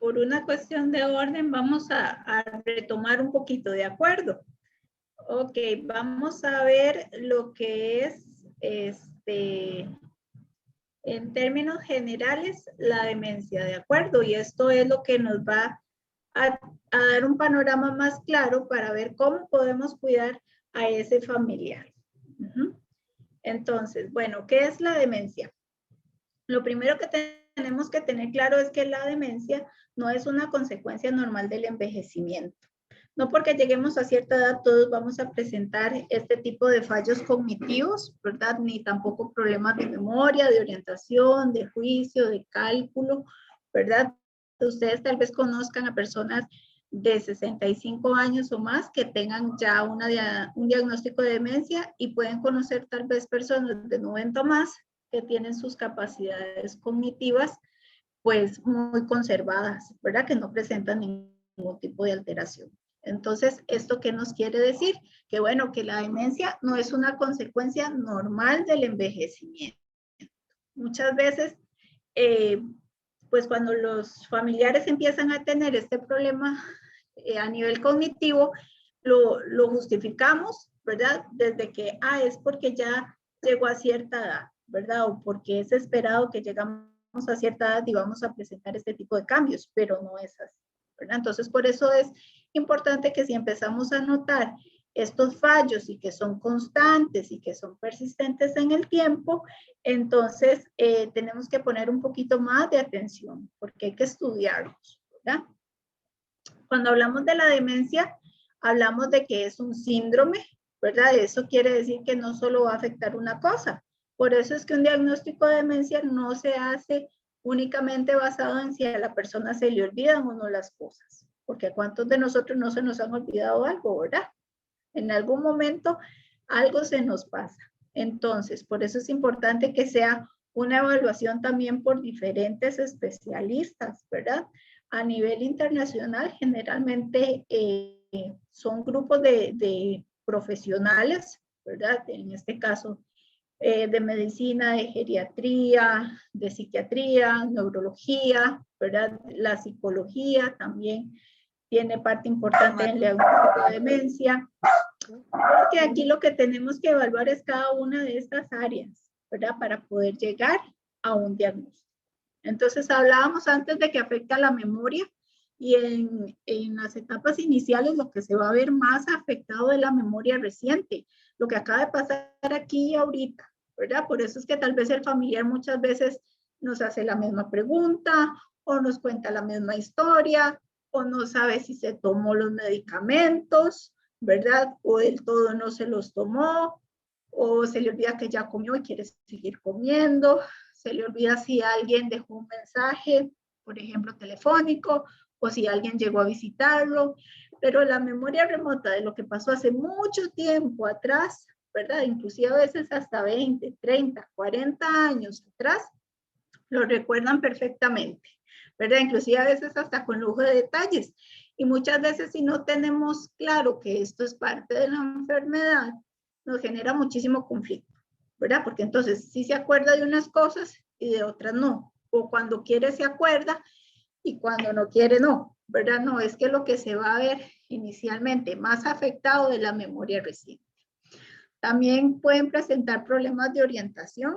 por una cuestión de orden, vamos a retomar un poquito, ¿de acuerdo? Ok, vamos a ver lo que es, en términos generales, la demencia, ¿de acuerdo? Y esto es lo que nos va a dar un panorama más claro para ver cómo podemos cuidar a ese familiar. Entonces, bueno, ¿qué es la demencia? Lo primero que tenemos que tener claro es que la demencia no es una consecuencia normal del envejecimiento. No porque lleguemos a cierta edad todos vamos a presentar este tipo de fallos cognitivos, ¿verdad? Ni tampoco problemas de memoria, de orientación, de juicio, de cálculo, ¿verdad? Ustedes tal vez conozcan a personas de 65 años o más que tengan ya un diagnóstico de demencia y pueden conocer tal vez personas de 90 más que tienen sus capacidades cognitivas pues muy conservadas, ¿verdad? Que no presentan ningún tipo de alteración. Entonces, ¿esto qué nos quiere decir? Que bueno, que la demencia no es una consecuencia normal del envejecimiento. Muchas veces, pues cuando los familiares empiezan a tener este problema a nivel cognitivo, lo justificamos, ¿verdad? Desde que, es porque ya llegó a cierta edad, ¿verdad? O porque es esperado que llegamos a cierta edad y vamos a presentar este tipo de cambios, pero no es así, ¿verdad? Entonces, por eso es importante que si empezamos a notar estos fallos y que son constantes y que son persistentes en el tiempo, entonces tenemos que poner un poquito más de atención porque hay que estudiarlos, ¿verdad? Cuando hablamos de la demencia, hablamos de que es un síndrome, ¿verdad? Eso quiere decir que no solo va a afectar una cosa. Por eso es que un diagnóstico de demencia no se hace únicamente basado en si a la persona se le olvidan o no las cosas. Porque a cuántos de nosotros no se nos han olvidado algo, ¿verdad? En algún momento algo se nos pasa. Entonces, por eso es importante que sea una evaluación también por diferentes especialistas, ¿verdad? A nivel internacional, generalmente son grupos de profesionales, ¿verdad? En este caso, de medicina, de geriatría, de psiquiatría, neurología, ¿verdad? La psicología también tiene parte importante en el diagnóstico de demencia, porque aquí lo que tenemos que evaluar es cada una de estas áreas, ¿verdad? Para poder llegar a un diagnóstico. Entonces, hablábamos antes de que afecta a la memoria y en las etapas iniciales lo que se va a ver más afectado es la memoria reciente, lo que acaba de pasar aquí y ahorita, ¿verdad? Por eso es que tal vez el familiar muchas veces nos hace la misma pregunta o nos cuenta la misma historia o no sabe si se tomó los medicamentos, ¿verdad? O del todo no se los tomó o se le olvida que ya comió y quiere seguir comiendo, se le olvida si alguien dejó un mensaje, por ejemplo, telefónico, o si alguien llegó a visitarlo, pero la memoria remota de lo que pasó hace mucho tiempo atrás, ¿verdad? Inclusive a veces hasta 20, 30, 40 años atrás, lo recuerdan perfectamente, ¿verdad? Inclusive a veces hasta con lujo de detalles. Y muchas veces si no tenemos claro que esto es parte de la enfermedad, nos genera muchísimo conflicto, ¿verdad? Porque entonces sí se acuerda de unas cosas y de otras no. O cuando quiere se acuerda y cuando no quiere no, ¿verdad? No, es que lo que se va a ver inicialmente más afectado de la memoria reciente. También pueden presentar problemas de orientación,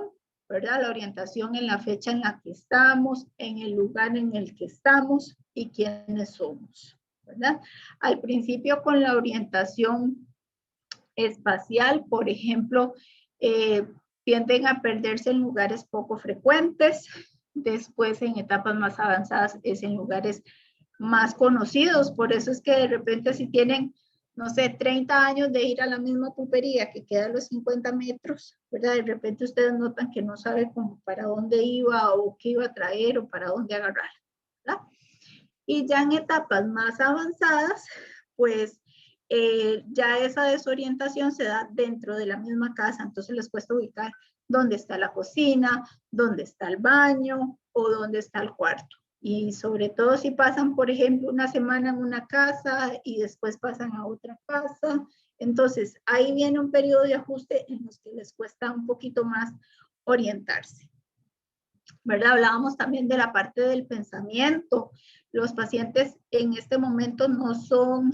¿verdad? La orientación en la fecha en la que estamos, en el lugar en el que estamos y quiénes somos, ¿verdad? Al principio con la orientación espacial, por ejemplo, tienden a perderse en lugares poco frecuentes, después en etapas más avanzadas es en lugares más conocidos, por eso es que de repente si tienen, no sé, 30 años de ir a la misma pulpería que queda a los 50 metros, ¿verdad? De repente ustedes notan que no saben cómo para dónde iba o qué iba a traer o para dónde agarrar, ¿verdad? Y ya en etapas más avanzadas, pues ya esa desorientación se da dentro de la misma casa, entonces les cuesta ubicar dónde está la cocina, dónde está el baño o dónde está el cuarto. Y sobre todo si pasan, por ejemplo, una semana en una casa y después pasan a otra casa, entonces ahí viene un periodo de ajuste en los que les cuesta un poquito más orientarse. ¿verdad? Hablábamos también de la parte del pensamiento. Los pacientes en este momento no son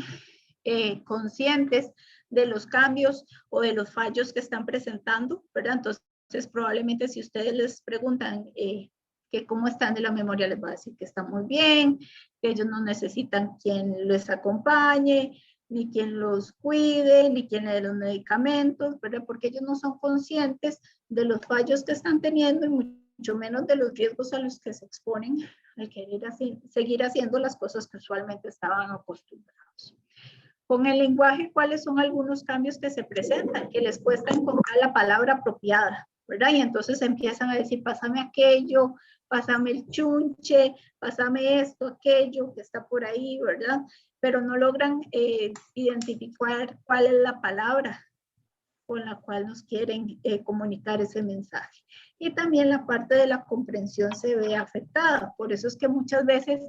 conscientes de los cambios o de los fallos que están presentando, ¿verdad? Entonces, probablemente si ustedes les preguntan que cómo están de la memoria, les va a decir que están muy bien, que ellos no necesitan quien les acompañe, ni quien los cuide, ni quien les dé los medicamentos, ¿verdad? Porque ellos no son conscientes de los fallos que están teniendo y mucho menos de los riesgos a los que se exponen al querer seguir haciendo las cosas que usualmente estaban acostumbrados. Con el lenguaje, ¿cuáles son algunos cambios que se presentan? Que les cuesta encontrar la palabra apropiada, ¿verdad? Y entonces empiezan a decir, pásame aquello, pásame el chunche, pásame esto, aquello que está por ahí, ¿verdad? Pero no logran identificar cuál es la palabra con la cual nos quieren comunicar ese mensaje. Y también la parte de la comprensión se ve afectada. Por eso es que muchas veces,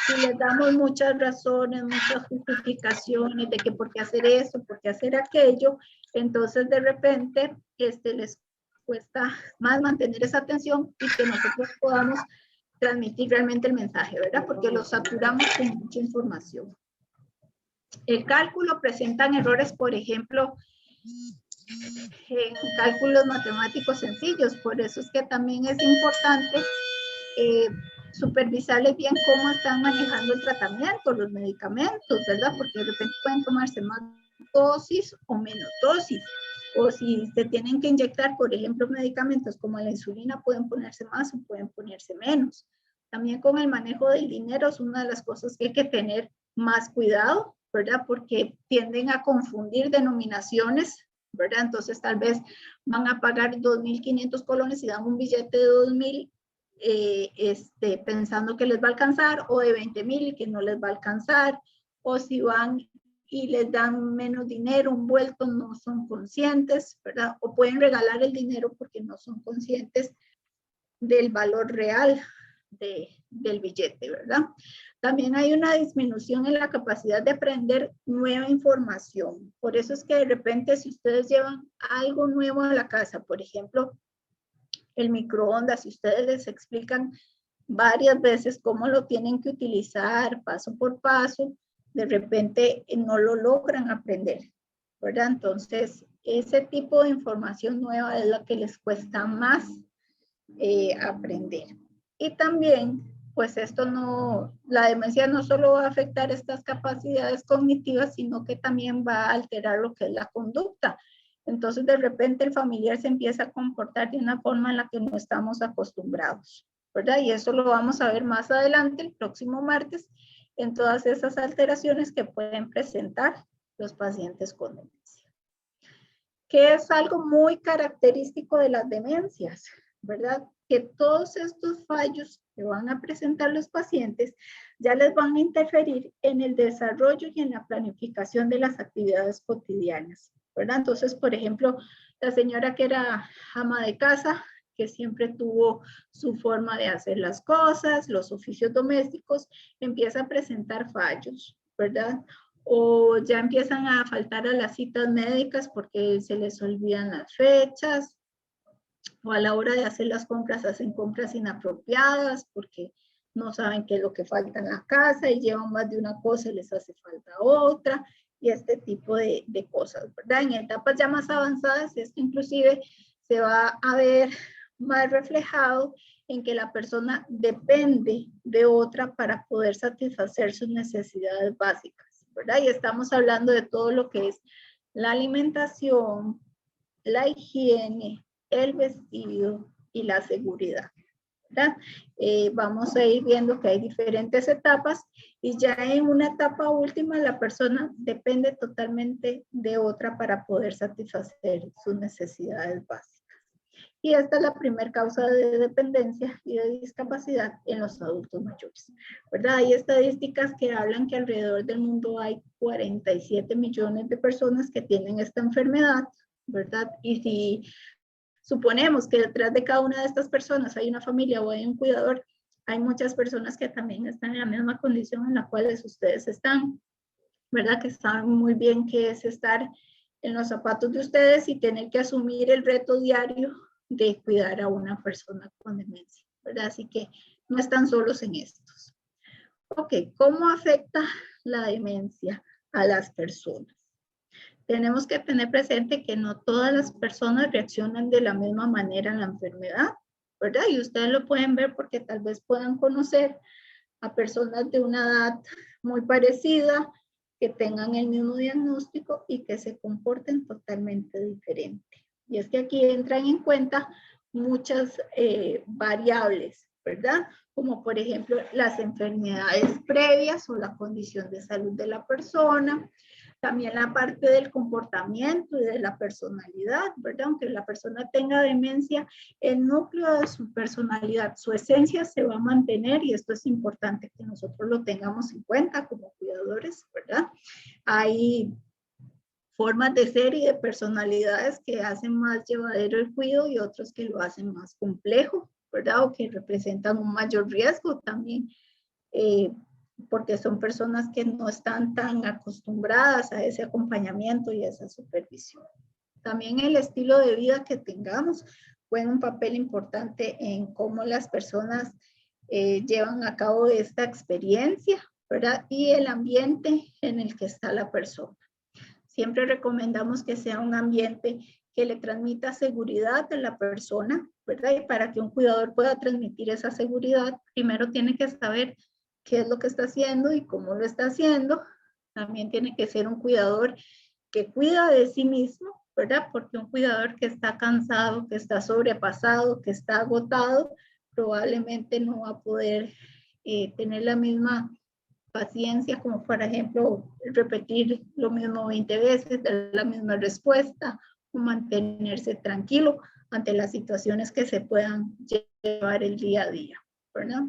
si les damos muchas razones, muchas justificaciones de que por qué hacer eso, por qué hacer aquello, entonces de repente les cuesta más mantener esa atención y que nosotros podamos transmitir realmente el mensaje, ¿verdad? Porque lo saturamos con mucha información. El cálculo presentan errores, por ejemplo, en cálculos matemáticos sencillos. Por eso es que también es importante supervisarles bien cómo están manejando el tratamiento, los medicamentos, ¿verdad? Porque de repente pueden tomarse más dosis o menos dosis. O si se tienen que inyectar, por ejemplo, medicamentos como la insulina, pueden ponerse más o pueden ponerse menos. También con el manejo del dinero es una de las cosas que hay que tener más cuidado, ¿verdad? Porque tienden a confundir denominaciones, ¿verdad? Entonces tal vez van a pagar 2.500 colones y dan un billete de 2.000 pensando que les va a alcanzar, o de 20.000 y que no les va a alcanzar, o si van y les dan menos dinero, un vuelto, no son conscientes, ¿verdad? O pueden regalar el dinero porque no son conscientes del valor real del billete, ¿verdad? También hay una disminución en la capacidad de aprender nueva información. Por eso es que de repente si ustedes llevan algo nuevo a la casa, por ejemplo, el microondas, si ustedes les explican varias veces cómo lo tienen que utilizar paso por paso, de repente no lo logran aprender, ¿verdad? Entonces, ese tipo de información nueva es la que les cuesta más aprender. Y también, pues la demencia no solo va a afectar estas capacidades cognitivas, sino que también va a alterar lo que es la conducta. Entonces, de repente el familiar se empieza a comportar de una forma en la que no estamos acostumbrados, ¿verdad? Y eso lo vamos a ver más adelante, el próximo martes, en todas esas alteraciones que pueden presentar los pacientes con demencia. Que es algo muy característico de las demencias, ¿verdad? Que todos estos fallos que van a presentar los pacientes ya les van a interferir en el desarrollo y en la planificación de las actividades cotidianas, ¿verdad? Entonces, por ejemplo, la señora que era ama de casa, que siempre tuvo su forma de hacer las cosas, los oficios domésticos, empieza a presentar fallos, ¿verdad? O ya empiezan a faltar a las citas médicas porque se les olvidan las fechas, o a la hora de hacer las compras hacen compras inapropiadas porque no saben qué es lo que falta en la casa y llevan más de una cosa y les hace falta otra, y este tipo de cosas, ¿verdad? En etapas ya más avanzadas, esto inclusive se va a ver más reflejado en que la persona depende de otra para poder satisfacer sus necesidades básicas, ¿verdad? Y estamos hablando de todo lo que es la alimentación, la higiene, el vestido y la seguridad, ¿verdad? Vamos a ir viendo que hay diferentes etapas y ya en una etapa última la persona depende totalmente de otra para poder satisfacer sus necesidades básicas. Y esta es la primera causa de dependencia y de discapacidad en los adultos mayores, ¿verdad? Hay estadísticas que hablan que alrededor del mundo hay 47 millones de personas que tienen esta enfermedad, ¿verdad? Y si suponemos que detrás de cada una de estas personas hay una familia o hay un cuidador, hay muchas personas que también están en la misma condición en la cual ustedes están, ¿verdad? Que saben muy bien qué es estar en los zapatos de ustedes y tener que asumir el reto diario de cuidar a una persona con demencia. ¿verdad? Así que no están solos en estos. Ok, ¿cómo afecta la demencia a las personas? Tenemos que tener presente que no todas las personas reaccionan de la misma manera a la enfermedad, ¿verdad? Y ustedes lo pueden ver porque tal vez puedan conocer a personas de una edad muy parecida, que tengan el mismo diagnóstico y que se comporten totalmente diferente. Y es que aquí entran en cuenta muchas variables, ¿verdad? Como por ejemplo las enfermedades previas o la condición de salud de la persona, también la parte del comportamiento y de la personalidad, ¿verdad? Aunque la persona tenga demencia, el núcleo de su personalidad, su esencia se va a mantener y esto es importante que nosotros lo tengamos en cuenta como cuidadores, ¿verdad? Hay formas de ser y de personalidades que hacen más llevadero el cuidado y otros que lo hacen más complejo, ¿verdad? O que representan un mayor riesgo también. Porque son personas que no están tan acostumbradas a ese acompañamiento y a esa supervisión. También el estilo de vida que tengamos juega un papel importante en cómo las personas llevan a cabo esta experiencia, ¿verdad? Y el ambiente en el que está la persona. Siempre recomendamos que sea un ambiente que le transmita seguridad a la persona, ¿verdad? Y para que un cuidador pueda transmitir esa seguridad, primero tiene que saber qué es lo que está haciendo y cómo lo está haciendo. También tiene que ser un cuidador que cuida de sí mismo, ¿verdad? Porque un cuidador que está cansado, que está sobrepasado, que está agotado, probablemente no va a poder tener la misma paciencia como, por ejemplo, repetir lo mismo 20 veces, dar la misma respuesta o mantenerse tranquilo ante las situaciones que se puedan llevar el día a día, ¿verdad?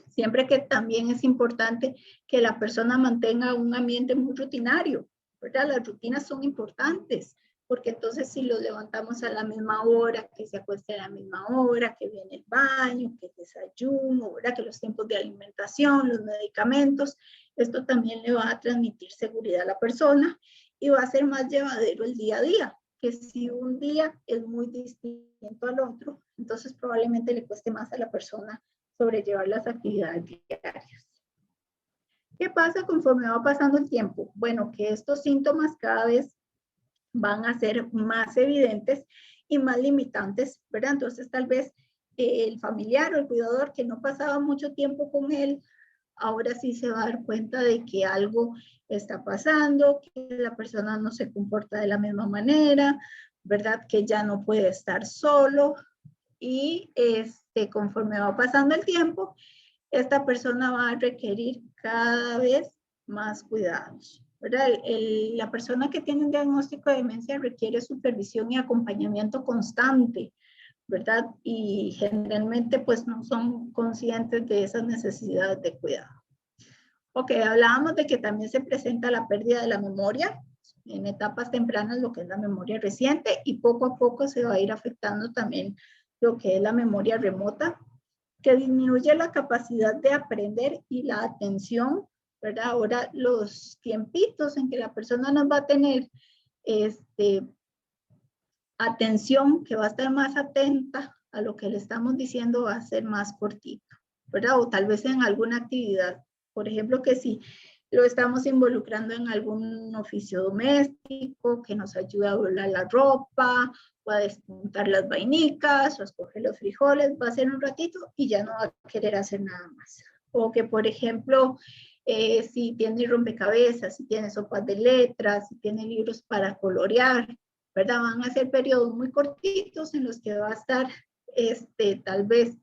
Siempre que también es importante que la persona mantenga un ambiente muy rutinario, ¿verdad? Las rutinas son importantes, porque entonces si los levantamos a la misma hora, que se acueste a la misma hora, que viene el baño, que el desayuno, ¿verdad? Que los tiempos de alimentación, los medicamentos, esto también le va a transmitir seguridad a la persona y va a ser más llevadero el día a día, que si un día es muy distinto al otro, entonces probablemente le cueste más a la persona sobrellevar las actividades diarias. ¿Qué pasa conforme va pasando el tiempo? Bueno, que estos síntomas cada vez van a ser más evidentes y más limitantes, ¿verdad? Entonces tal vez el familiar o el cuidador que no pasaba mucho tiempo con él, ahora sí se va a dar cuenta de que algo está pasando, que la persona no se comporta de la misma manera, ¿verdad? Que ya no puede estar solo y conforme va pasando el tiempo, esta persona va a requerir cada vez más cuidados, ¿verdad? La persona que tiene un diagnóstico de demencia requiere supervisión y acompañamiento constante, ¿verdad? Y generalmente pues no son conscientes de esas necesidades de cuidado. Ok, hablábamos de que también se presenta la pérdida de la memoria en etapas tempranas, lo que es la memoria reciente, y poco a poco se va a ir afectando también lo que es la memoria remota, que disminuye la capacidad de aprender y la atención, ¿verdad? Ahora los tiempitos en que la persona nos va a tener atención, que va a estar más atenta a lo que le estamos diciendo, va a ser más cortito, ¿verdad? O tal vez en alguna actividad, por ejemplo, que si lo estamos involucrando en algún oficio doméstico, que nos ayude a doblar la ropa, o a despuntar las vainicas, o a escoger los frijoles, va a ser un ratito y ya no va a querer hacer nada más. O que, por ejemplo, si tiene rompecabezas, si tiene sopas de letras, si tiene libros para colorear, ¿verdad? Van a ser periodos muy cortitos en los que va a estar tal vez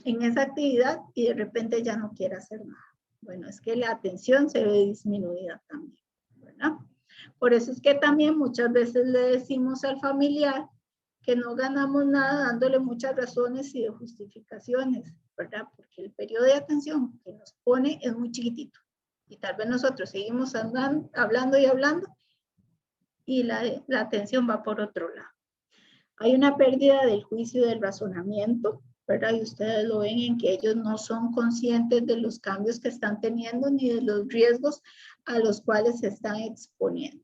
en esa actividad y de repente ya no quiere hacer nada. Bueno, es que la atención se ve disminuida también, ¿verdad? Por eso es que también muchas veces le decimos al familiar que no ganamos nada dándole muchas razones y de justificaciones, ¿verdad? Porque el periodo de atención que nos pone es muy chiquitito. Y tal vez nosotros seguimos andando, hablando y hablando y la atención va por otro lado. Hay una pérdida del juicio y del razonamiento, ¿verdad? Y ustedes lo ven en que ellos no son conscientes de los cambios que están teniendo ni de los riesgos a los cuales se están exponiendo.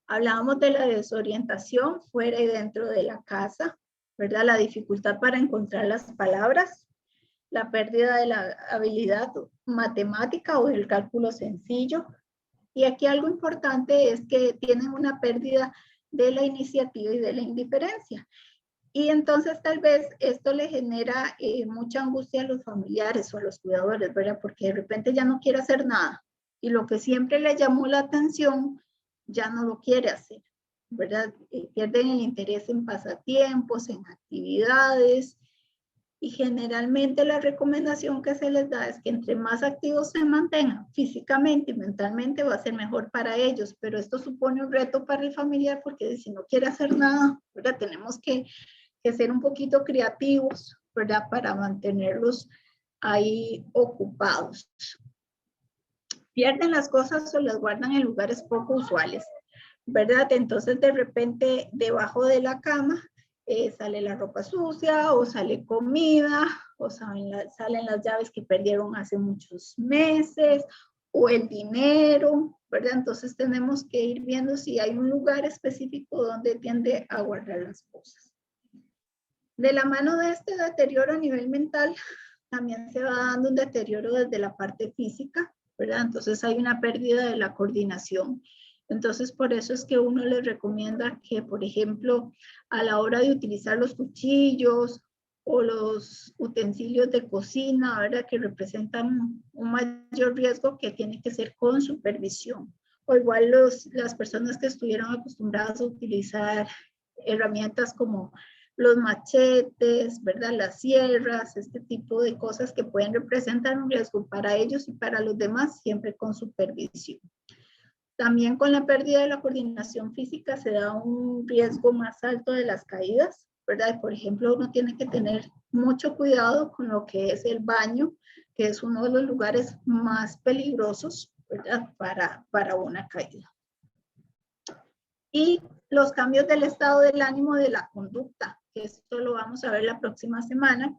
Hablábamos de la desorientación fuera y dentro de la casa, ¿verdad? La dificultad para encontrar las palabras, la pérdida de la habilidad matemática o del cálculo sencillo. Y aquí algo importante es que tienen una pérdida de la iniciativa y de la indiferencia. Y entonces tal vez esto le genera mucha angustia a los familiares o a los cuidadores, ¿verdad? Porque de repente ya no quiere hacer nada. Y lo que siempre le llamó la atención, ya no lo quiere hacer, ¿verdad? Pierden el interés en pasatiempos, en actividades. Y generalmente la recomendación que se les da es que entre más activos se mantengan físicamente y mentalmente va a ser mejor para ellos, pero esto supone un reto para el familiar porque si no quiere hacer nada, ¿verdad? Tenemos que ser un poquito creativos, ¿verdad? Para mantenerlos ahí ocupados. Pierden las cosas o las guardan en lugares poco usuales, ¿verdad? Entonces de repente debajo de la cama sale la ropa sucia o sale comida o salen las llaves que perdieron hace muchos meses o el dinero, ¿verdad? Entonces tenemos que ir viendo si hay un lugar específico donde tiende a guardar las cosas. De la mano de este deterioro a nivel mental, también se va dando un deterioro desde la parte física, ¿verdad? Entonces hay una pérdida de la coordinación. Entonces por eso es que uno les recomienda que, por ejemplo, a la hora de utilizar los cuchillos o los utensilios de cocina, ¿verdad? Que representan un mayor riesgo, que tiene que ser con supervisión. O igual las personas que estuvieron acostumbradas a utilizar herramientas como los machetes, ¿verdad? Las sierras, este tipo de cosas que pueden representar un riesgo para ellos y para los demás, siempre con supervisión. También con la pérdida de la coordinación física se da un riesgo más alto de las caídas, ¿verdad? Por ejemplo, uno tiene que tener mucho cuidado con lo que es el baño, que es uno de los lugares más peligrosos, ¿verdad? Para una caída. Y los cambios del estado del ánimo, de la conducta, que esto lo vamos a ver la próxima semana,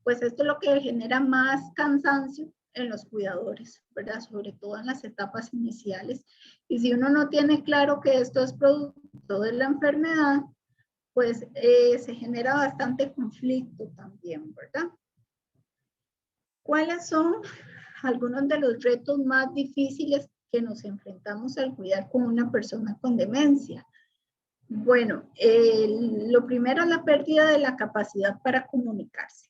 pues esto es lo que genera más cansancio en los cuidadores, ¿verdad? Sobre todo en las etapas iniciales. Y si uno no tiene claro que esto es producto de la enfermedad, pues se genera bastante conflicto también, ¿verdad? ¿Cuáles son algunos de los retos más difíciles que nos enfrentamos al cuidar con una persona con demencia? Bueno, lo primero es la pérdida de la capacidad para comunicarse,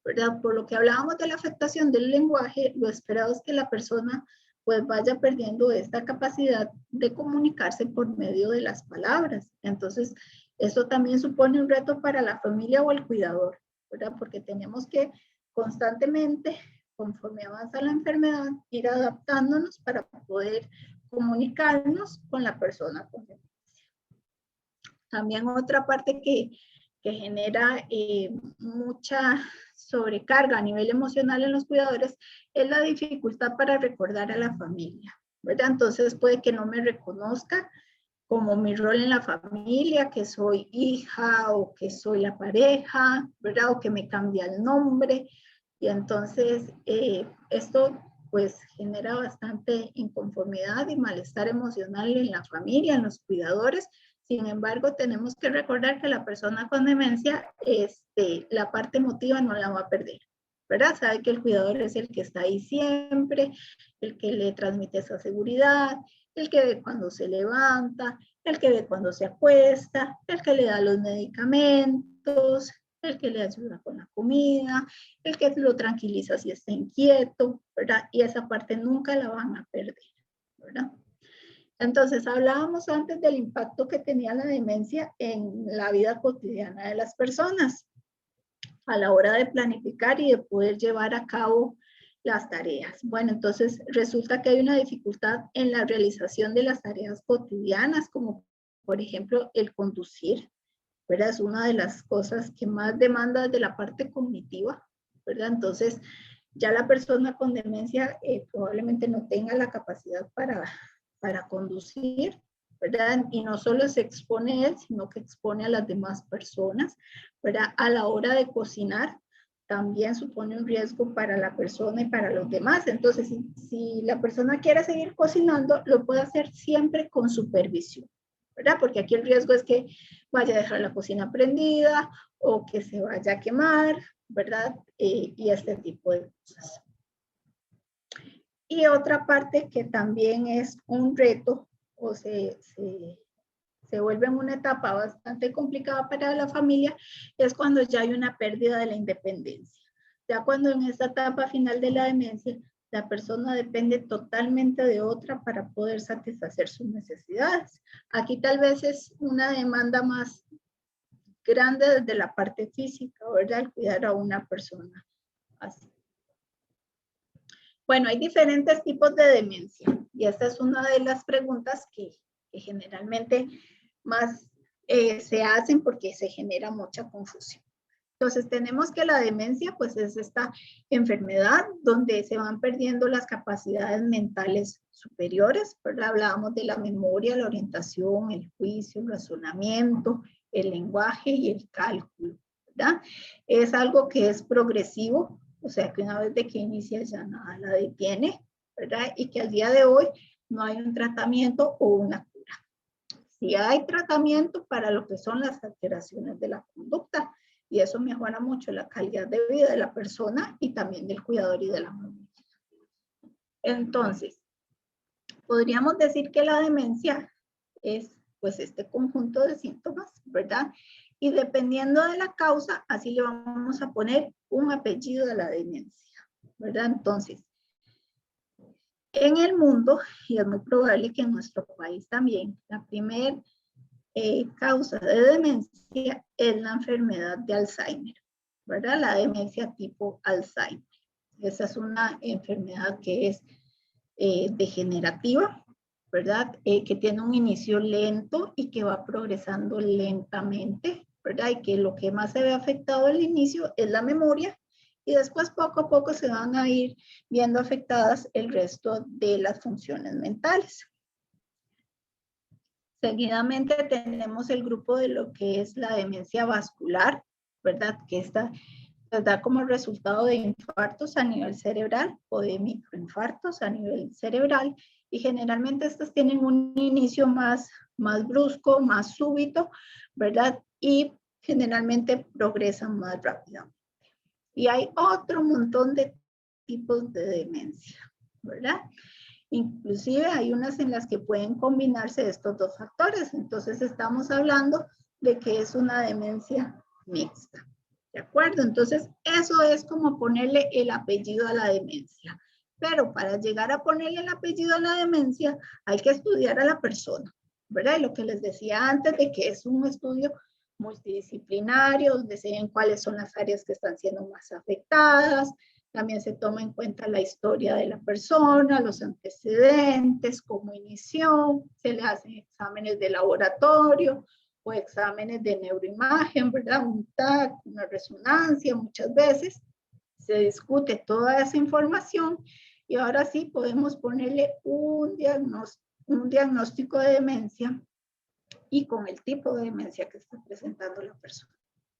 ¿verdad? Por lo que hablábamos de la afectación del lenguaje, lo esperado es que la persona pues vaya perdiendo esta capacidad de comunicarse por medio de las palabras. Entonces, esto también supone un reto para la familia o el cuidador, ¿verdad? Porque tenemos que constantemente, conforme avanza la enfermedad, ir adaptándonos para poder comunicarnos con la persona con demencia. También otra parte que genera mucha sobrecarga a nivel emocional en los cuidadores es la dificultad para recordar a la familia, ¿verdad? Entonces puede que no me reconozca como mi rol en la familia, que soy hija o que soy la pareja, ¿verdad? O que me cambia el nombre. Y entonces esto pues genera bastante inconformidad y malestar emocional en la familia, en los cuidadores. Sin embargo, tenemos que recordar que la persona con demencia, la parte emotiva no la va a perder, ¿verdad? Sabe que el cuidador es el que está ahí siempre, el que le transmite esa seguridad, el que ve cuando se levanta, el que ve cuando se acuesta, el que le da los medicamentos, el que le ayuda con la comida, el que lo tranquiliza si está inquieto, ¿verdad? Y esa parte nunca la van a perder, ¿verdad? Entonces, hablábamos antes del impacto que tenía la demencia en la vida cotidiana de las personas a la hora de planificar y de poder llevar a cabo las tareas. Bueno, entonces resulta que hay una dificultad en la realización de las tareas cotidianas, como por ejemplo el conducir, ¿verdad? Es una de las cosas que más demanda de la parte cognitiva, ¿verdad? Entonces, ya la persona con demencia probablemente no tenga la capacidad para conducir, ¿verdad? Y no solo se expone él, sino que expone a las demás personas, ¿verdad? A la hora de cocinar, también supone un riesgo para la persona y para los demás. Entonces, si la persona quiere seguir cocinando, lo puede hacer siempre con supervisión, ¿verdad? Porque aquí el riesgo es que vaya a dejar la cocina prendida o que se vaya a quemar, ¿verdad? Y este tipo de cosas. Y otra parte que también es un reto o se vuelve una etapa bastante complicada para la familia es cuando ya hay una pérdida de la independencia. Ya cuando en esta etapa final de la demencia, la persona depende totalmente de otra para poder satisfacer sus necesidades. Aquí tal vez es una demanda más grande desde la parte física, ¿verdad? El cuidar a una persona así. Bueno, hay diferentes tipos de demencia y esta es una de las preguntas que generalmente más se hacen porque se genera mucha confusión. Entonces tenemos que la demencia pues es esta enfermedad donde se van perdiendo las capacidades mentales superiores, ¿verdad? Hablábamos de la memoria, la orientación, el juicio, el razonamiento, el lenguaje y el cálculo, ¿verdad? Es algo que es progresivo, o sea que una vez de que inicia ya nada la detiene, ¿verdad? Y que al día de hoy no hay un tratamiento o una cura. Sí hay tratamiento para lo que son las alteraciones de la conducta y eso mejora mucho la calidad de vida de la persona y también del cuidador y de la familia. Entonces, podríamos decir que la demencia es pues este conjunto de síntomas, ¿verdad? Y dependiendo de la causa, así le vamos a poner un apellido a la demencia, ¿verdad? Entonces, en el mundo, y es muy probable que en nuestro país también, la primera causa de demencia es la enfermedad de Alzheimer, ¿verdad? La demencia tipo Alzheimer. Esa es una enfermedad que es degenerativa, ¿verdad? Que tiene un inicio lento y que va progresando lentamente, ¿verdad? Y que lo que más se ve afectado al inicio es la memoria y después poco a poco se van a ir viendo afectadas el resto de las funciones mentales. Seguidamente tenemos el grupo de lo que es la demencia vascular, ¿verdad? Que esta nos da como resultado de infartos a nivel cerebral o de microinfartos a nivel cerebral y generalmente estas tienen un inicio más brusco, más súbito, ¿verdad? Y generalmente progresan más rápidamente. Y hay otro montón de tipos de demencia, ¿verdad? Inclusive hay unas en las que pueden combinarse estos dos factores. Entonces estamos hablando de que es una demencia mixta. ¿De acuerdo? Entonces eso es como ponerle el apellido a la demencia. Pero para llegar a ponerle el apellido a la demencia hay que estudiar a la persona, ¿verdad? Y lo que les decía antes de que es un estudio multidisciplinario, donde se ven cuáles son las áreas que están siendo más afectadas, también se toma en cuenta la historia de la persona, los antecedentes, cómo inició, se le hacen exámenes de laboratorio o exámenes de neuroimagen, ¿verdad? Un TAC, una resonancia, muchas veces se discute toda esa información y ahora sí podemos ponerle un diagnóstico de demencia y con el tipo de demencia que está presentando la persona,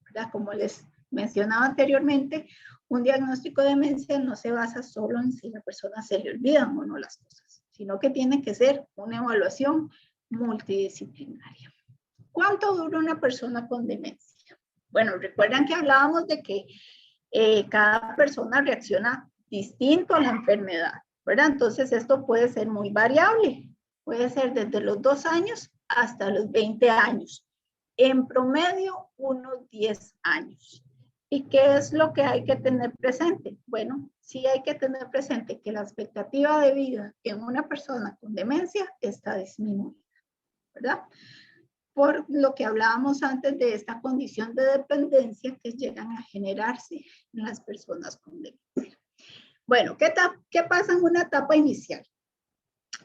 ¿verdad? Como les mencionaba anteriormente, un diagnóstico de demencia no se basa solo en si la persona se le olvidan o no las cosas, sino que tiene que ser una evaluación multidisciplinaria. ¿Cuánto dura una persona con demencia? Bueno, recuerdan que hablábamos de que cada persona reacciona distinto a la enfermedad, ¿verdad? Entonces esto puede ser muy variable, puede ser desde los 2 años hasta los 20 años, en promedio unos 10 años. ¿Y qué es lo que hay que tener presente? Bueno, sí hay que tener presente que la expectativa de vida en una persona con demencia está disminuida, ¿verdad? Por lo que hablábamos antes de esta condición de dependencia que llegan a generarse en las personas con demencia. Bueno, ¿qué pasa en una etapa inicial?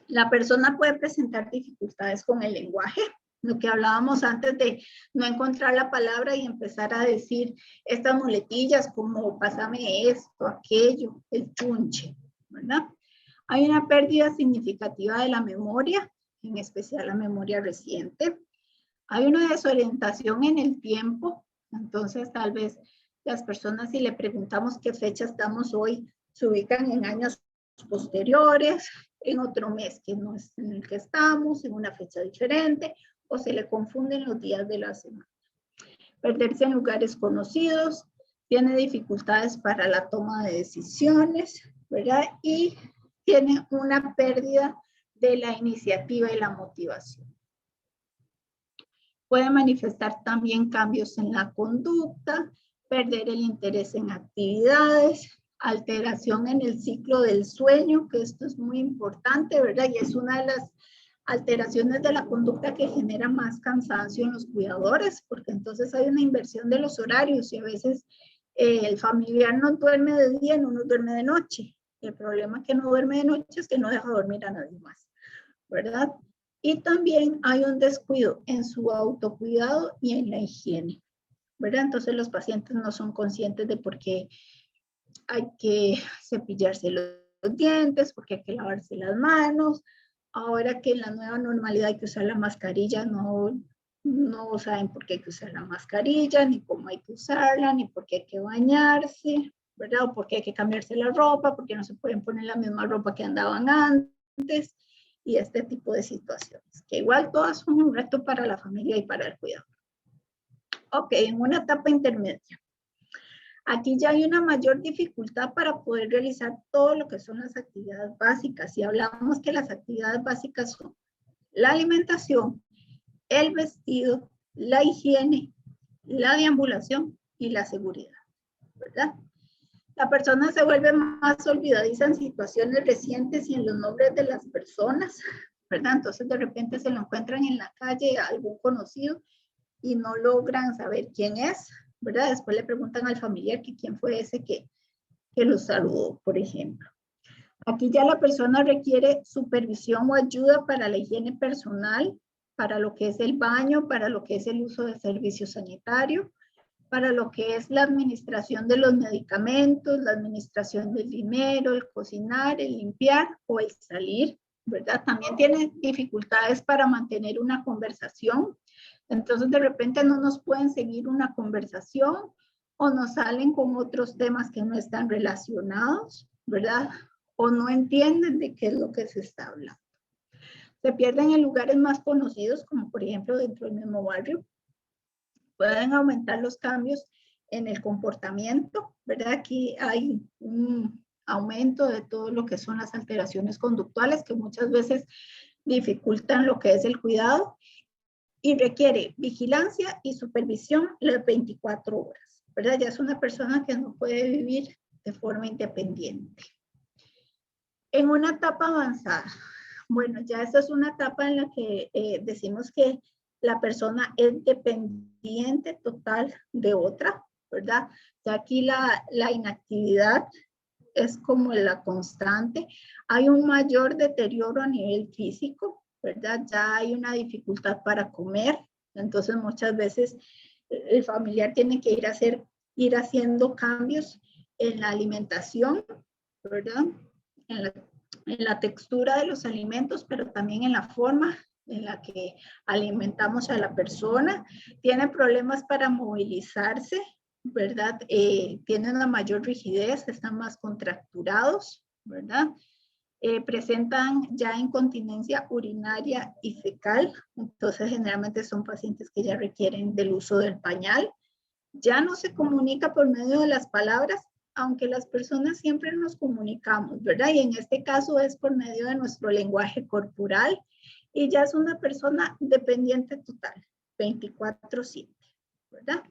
La persona puede presentar dificultades con el lenguaje, lo que hablábamos antes de no encontrar la palabra y empezar a decir estas muletillas como pásame esto, aquello, el punche, ¿verdad? Hay una pérdida significativa de la memoria, en especial la memoria reciente. Hay una desorientación en el tiempo, entonces tal vez las personas si le preguntamos qué fecha estamos hoy, se ubican en años posteriores, en otro mes que no es en el que estamos, en una fecha diferente, o se le confunden los días de la semana. Perderse en lugares conocidos, tiene dificultades para la toma de decisiones, ¿verdad? Y tiene una pérdida de la iniciativa y la motivación. Puede manifestar también cambios en la conducta, perder el interés en actividades, alteración en el ciclo del sueño, que esto es muy importante, ¿verdad? Y es una de las alteraciones de la conducta que genera más cansancio en los cuidadores, porque entonces hay una inversión de los horarios y a veces el familiar no duerme de día, no duerme de noche. El problema que no duerme de noche es que no deja dormir a nadie más, ¿verdad? Y también hay un descuido en su autocuidado y en la higiene, ¿verdad? Entonces los pacientes no son conscientes de por qué hay que cepillarse los dientes, porque hay que lavarse las manos. Ahora que en la nueva normalidad hay que usar la mascarilla, no saben por qué hay que usar la mascarilla, ni cómo hay que usarla, ni por qué hay que bañarse, ¿verdad? O por qué hay que cambiarse la ropa, porque no se pueden poner la misma ropa que andaban antes, y este tipo de situaciones, que igual todas son un reto para la familia y para el cuidado. Ok, en una etapa intermedia. Aquí ya hay una mayor dificultad para poder realizar todo lo que son las actividades básicas. Y hablamos que las actividades básicas son la alimentación, el vestido, la higiene, la deambulación y la seguridad, ¿verdad? La persona se vuelve más olvidadiza en situaciones recientes y en los nombres de las personas, ¿verdad? Entonces de repente se lo encuentran en la calle a algún conocido y no logran saber quién es, ¿verdad? Después le preguntan al familiar que quién fue ese que los saludó, por ejemplo. Aquí ya la persona requiere supervisión o ayuda para la higiene personal, para lo que es el baño, para lo que es el uso de servicios sanitarios, para lo que es la administración de los medicamentos, la administración del dinero, el cocinar, el limpiar o el salir, ¿verdad? También tiene dificultades para mantener una conversación. Entonces, de repente no nos pueden seguir una conversación o nos salen con otros temas que no están relacionados, ¿verdad? O no entienden de qué es lo que se está hablando. Se pierden en lugares más conocidos, como por ejemplo dentro del mismo barrio. Pueden aumentar los cambios en el comportamiento, ¿verdad? Aquí hay un aumento de todo lo que son las alteraciones conductuales que muchas veces dificultan lo que es el cuidado y requiere vigilancia y supervisión las 24 horas, ¿verdad? Ya es una persona que no puede vivir de forma independiente. En una etapa avanzada, bueno, ya esta es una etapa en la que decimos que la persona es dependiente total de otra, ¿verdad? Ya aquí la inactividad es como la constante. Hay un mayor deterioro a nivel físico, ¿verdad? Ya hay una dificultad para comer, entonces muchas veces el familiar tiene que ir haciendo cambios en la alimentación, ¿verdad? En la textura de los alimentos, pero también en la forma en la que alimentamos a la persona. Tiene problemas para movilizarse, ¿verdad? Tienen una mayor rigidez, están más contracturados, ¿verdad? Presentan ya incontinencia urinaria y fecal, entonces generalmente son pacientes que ya requieren del uso del pañal. Ya no se comunica por medio de las palabras, aunque las personas siempre nos comunicamos, ¿verdad? Y en este caso es por medio de nuestro lenguaje corporal y ya es una persona dependiente total, 24/7, ¿verdad?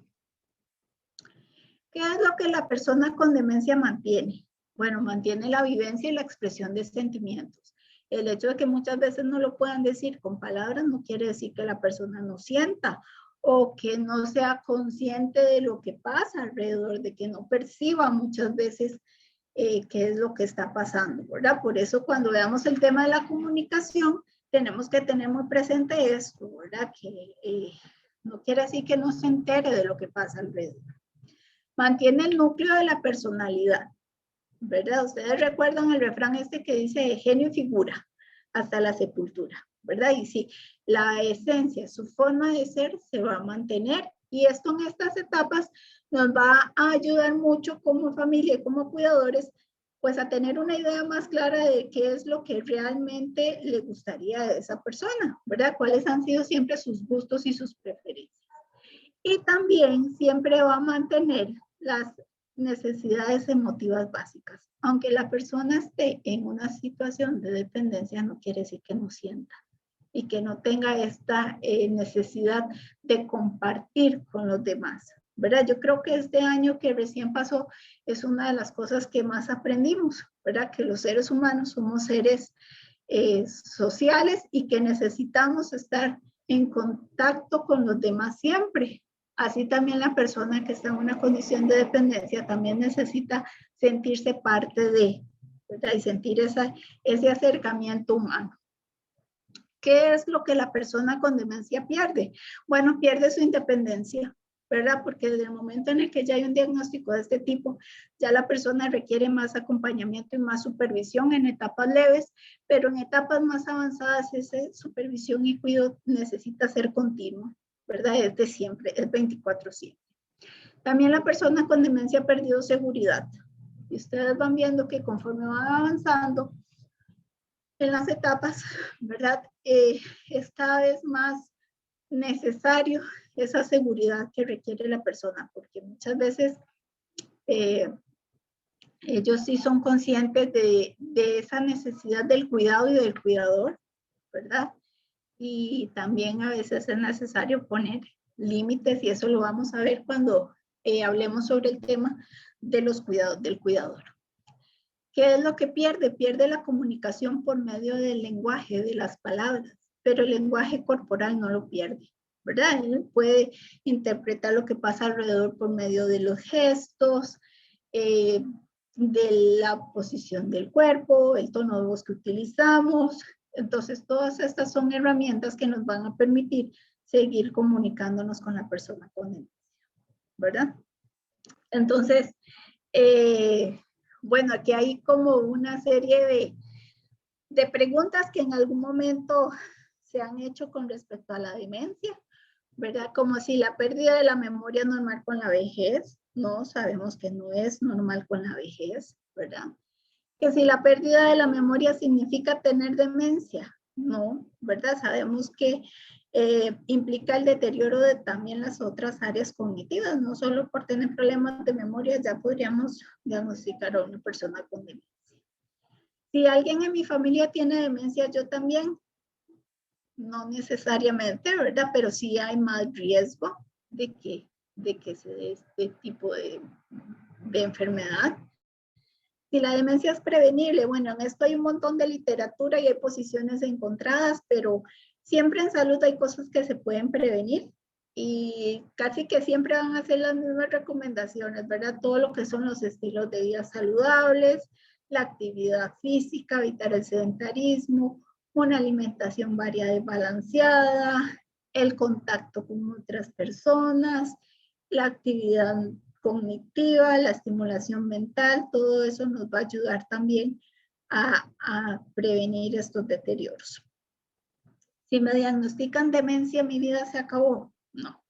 ¿Qué es lo que la persona con demencia mantiene? Bueno, mantiene la vivencia y la expresión de sentimientos. El hecho de que muchas veces no lo puedan decir con palabras no quiere decir que la persona no sienta o que no sea consciente de lo que pasa alrededor, de que no perciba muchas veces qué es lo que está pasando, ¿verdad? Por eso cuando veamos el tema de la comunicación, tenemos que tener muy presente esto, ¿verdad? Que no quiere decir que no se entere de lo que pasa alrededor. Mantiene el núcleo de la personalidad, ¿verdad? Ustedes recuerdan el refrán este que dice genio y figura hasta la sepultura, ¿verdad? Y sí, la esencia, su forma de ser se va a mantener y esto en estas etapas nos va a ayudar mucho como familia y como cuidadores pues a tener una idea más clara de qué es lo que realmente le gustaría a esa persona, ¿verdad? Cuáles han sido siempre sus gustos y sus preferencias. Y también siempre va a mantener las necesidades emotivas básicas. Aunque la persona esté en una situación de dependencia, no quiere decir que no sienta y que no tenga esta necesidad de compartir con los demás, ¿verdad? Yo creo que este año que recién pasó es una de las cosas que más aprendimos, ¿verdad? Que los seres humanos somos seres sociales y que necesitamos estar en contacto con los demás siempre. Así también la persona que está en una condición de dependencia también necesita sentirse parte de, ¿verdad? Y sentir ese acercamiento humano. ¿Qué es lo que la persona con demencia pierde? Bueno, pierde su independencia, ¿verdad? Porque desde el momento en el que ya hay un diagnóstico de este tipo, ya la persona requiere más acompañamiento y más supervisión en etapas leves, pero en etapas más avanzadas esa supervisión y cuidado necesita ser continuo, ¿verdad? Es de siempre, es 24/7. También la persona con demencia ha perdido seguridad. Y ustedes van viendo que conforme van avanzando, en las etapas, ¿verdad? Es cada vez más necesario esa seguridad que requiere la persona, porque muchas veces ellos sí son conscientes de esa necesidad del cuidado y del cuidador, ¿verdad? Y también a veces es necesario poner límites y eso lo vamos a ver cuando hablemos sobre el tema de los cuidados del cuidador. ¿Qué es lo que pierde? Pierde la comunicación por medio del lenguaje, de las palabras, pero el lenguaje corporal no lo pierde, ¿verdad? Él puede interpretar lo que pasa alrededor por medio de los gestos, de la posición del cuerpo, el tono de voz que utilizamos. Entonces, todas estas son herramientas que nos van a permitir seguir comunicándonos con la persona con demencia, ¿verdad? Entonces, bueno, aquí hay como una serie de preguntas que en algún momento se han hecho con respecto a la demencia, ¿verdad? Como si la pérdida de la memoria es normal con la vejez. No, sabemos que no es normal con la vejez, ¿verdad? Que si la pérdida de la memoria significa tener demencia. No, ¿verdad? Sabemos que implica el deterioro de también las otras áreas cognitivas, no solo por tener problemas de memoria ya podríamos diagnosticar a una persona con demencia. Si alguien en mi familia tiene demencia, yo también, no necesariamente, ¿verdad? Pero sí hay más riesgo de que se dé este tipo de enfermedad. Si la demencia es prevenible, bueno, en esto hay un montón de literatura y hay posiciones encontradas, pero siempre en salud hay cosas que se pueden prevenir y casi que siempre van a ser las mismas recomendaciones, ¿verdad? Todo lo que son los estilos de vida saludables, la actividad física, evitar el sedentarismo, una alimentación variada y balanceada, el contacto con otras personas, la actividad cognitiva, la estimulación mental, todo eso nos va a ayudar también a prevenir estos deterioros. Si me diagnostican demencia, mi vida se acabó. No,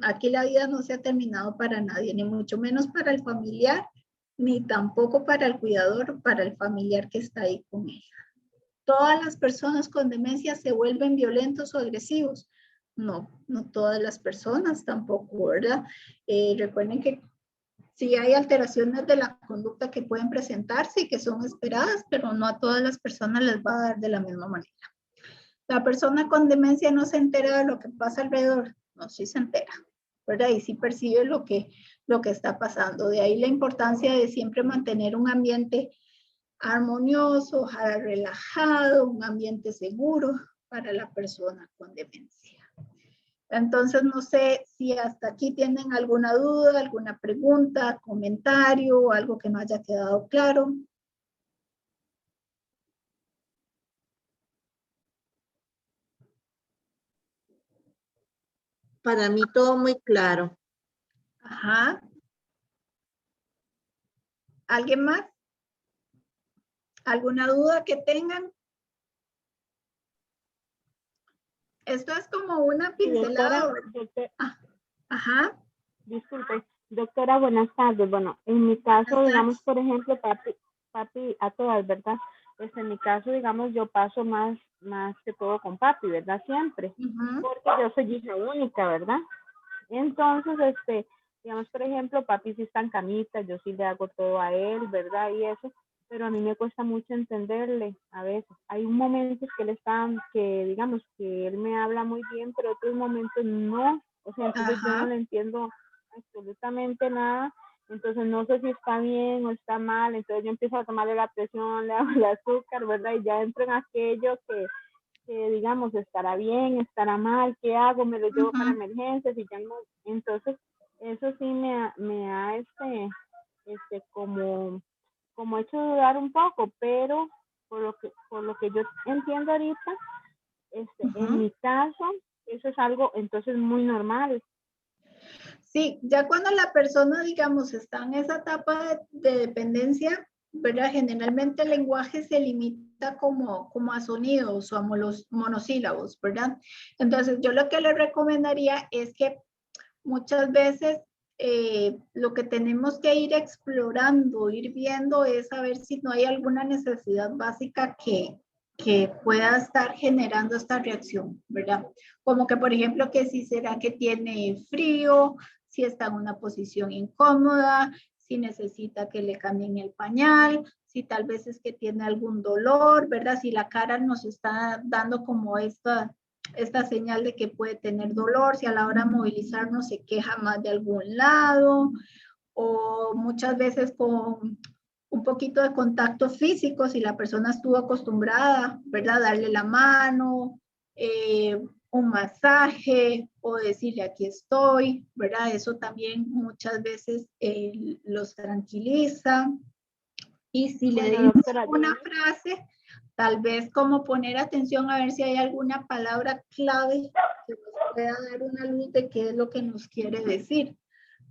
aquí la vida no se ha terminado para nadie, ni mucho menos para el familiar, ni tampoco para el cuidador, para el familiar que está ahí con ella. ¿Todas las personas con demencia se vuelven violentos o agresivos? No, no todas las personas tampoco, ¿verdad? Recuerden que sí hay alteraciones de la conducta que pueden presentarse y que son esperadas, pero no a todas las personas les va a dar de la misma manera. La persona con demencia no se entera de lo que pasa alrededor, no, sí se entera, ¿verdad? Y sí percibe lo que está pasando. De ahí la importancia de siempre mantener un ambiente armonioso, relajado, un ambiente seguro para la persona con demencia. Entonces, no sé si hasta aquí tienen alguna duda, alguna pregunta, comentario, algo que no haya quedado claro. Para mí todo muy claro. Ajá. ¿Alguien más? ¿Alguna duda que tengan? Esto es como una pincelada. Ajá. Disculpe, doctora, buenas tardes. Bueno, en mi caso, digamos, por ejemplo, papi, a todas, ¿verdad? En mi caso, digamos, yo paso más que todo con papi, ¿verdad? Siempre, porque yo soy hija única, ¿verdad? Entonces, digamos, por ejemplo, papi sí está en camita, yo sí le hago todo a él, ¿verdad? Y eso, pero a mí me cuesta mucho entenderle a veces. Hay momentos que él está, que digamos, que él me habla muy bien, pero otros momentos no. O sea, entonces yo no le entiendo absolutamente nada. Entonces no sé si está bien o está mal. Entonces yo empiezo a tomarle la presión, le hago el azúcar, ¿verdad? Y ya entro en aquello que digamos, estará bien, estará mal, ¿qué hago? Me lo llevo para emergencias y ya no. Entonces, eso sí me ha como hecho dudar un poco, pero por lo que yo entiendo ahorita, en mi caso, eso es algo entonces muy normal. Sí, ya cuando la persona, digamos, está en esa etapa de dependencia, ¿verdad? Generalmente el lenguaje se limita como a sonidos o a monosílabos, ¿verdad? Entonces, yo lo que le recomendaría es que muchas veces lo que tenemos que ir explorando, ir viendo es saber si no hay alguna necesidad básica que pueda estar generando esta reacción, ¿verdad? Como que, por ejemplo, que si será que tiene frío, si está en una posición incómoda, si necesita que le cambien el pañal, si tal vez es que tiene algún dolor, ¿verdad? Si la cara nos está dando como esta señal de que puede tener dolor, si a la hora de movilizarnos se queja más de algún lado, o muchas veces con un poquito de contacto físico, si la persona estuvo acostumbrada, ¿verdad? Darle la mano, un masaje o decirle aquí estoy, ¿verdad? Eso también muchas veces los tranquiliza. Y si le dices una frase, tal vez como poner atención a ver si hay alguna palabra clave que nos pueda dar una luz de qué es lo que nos quiere decir,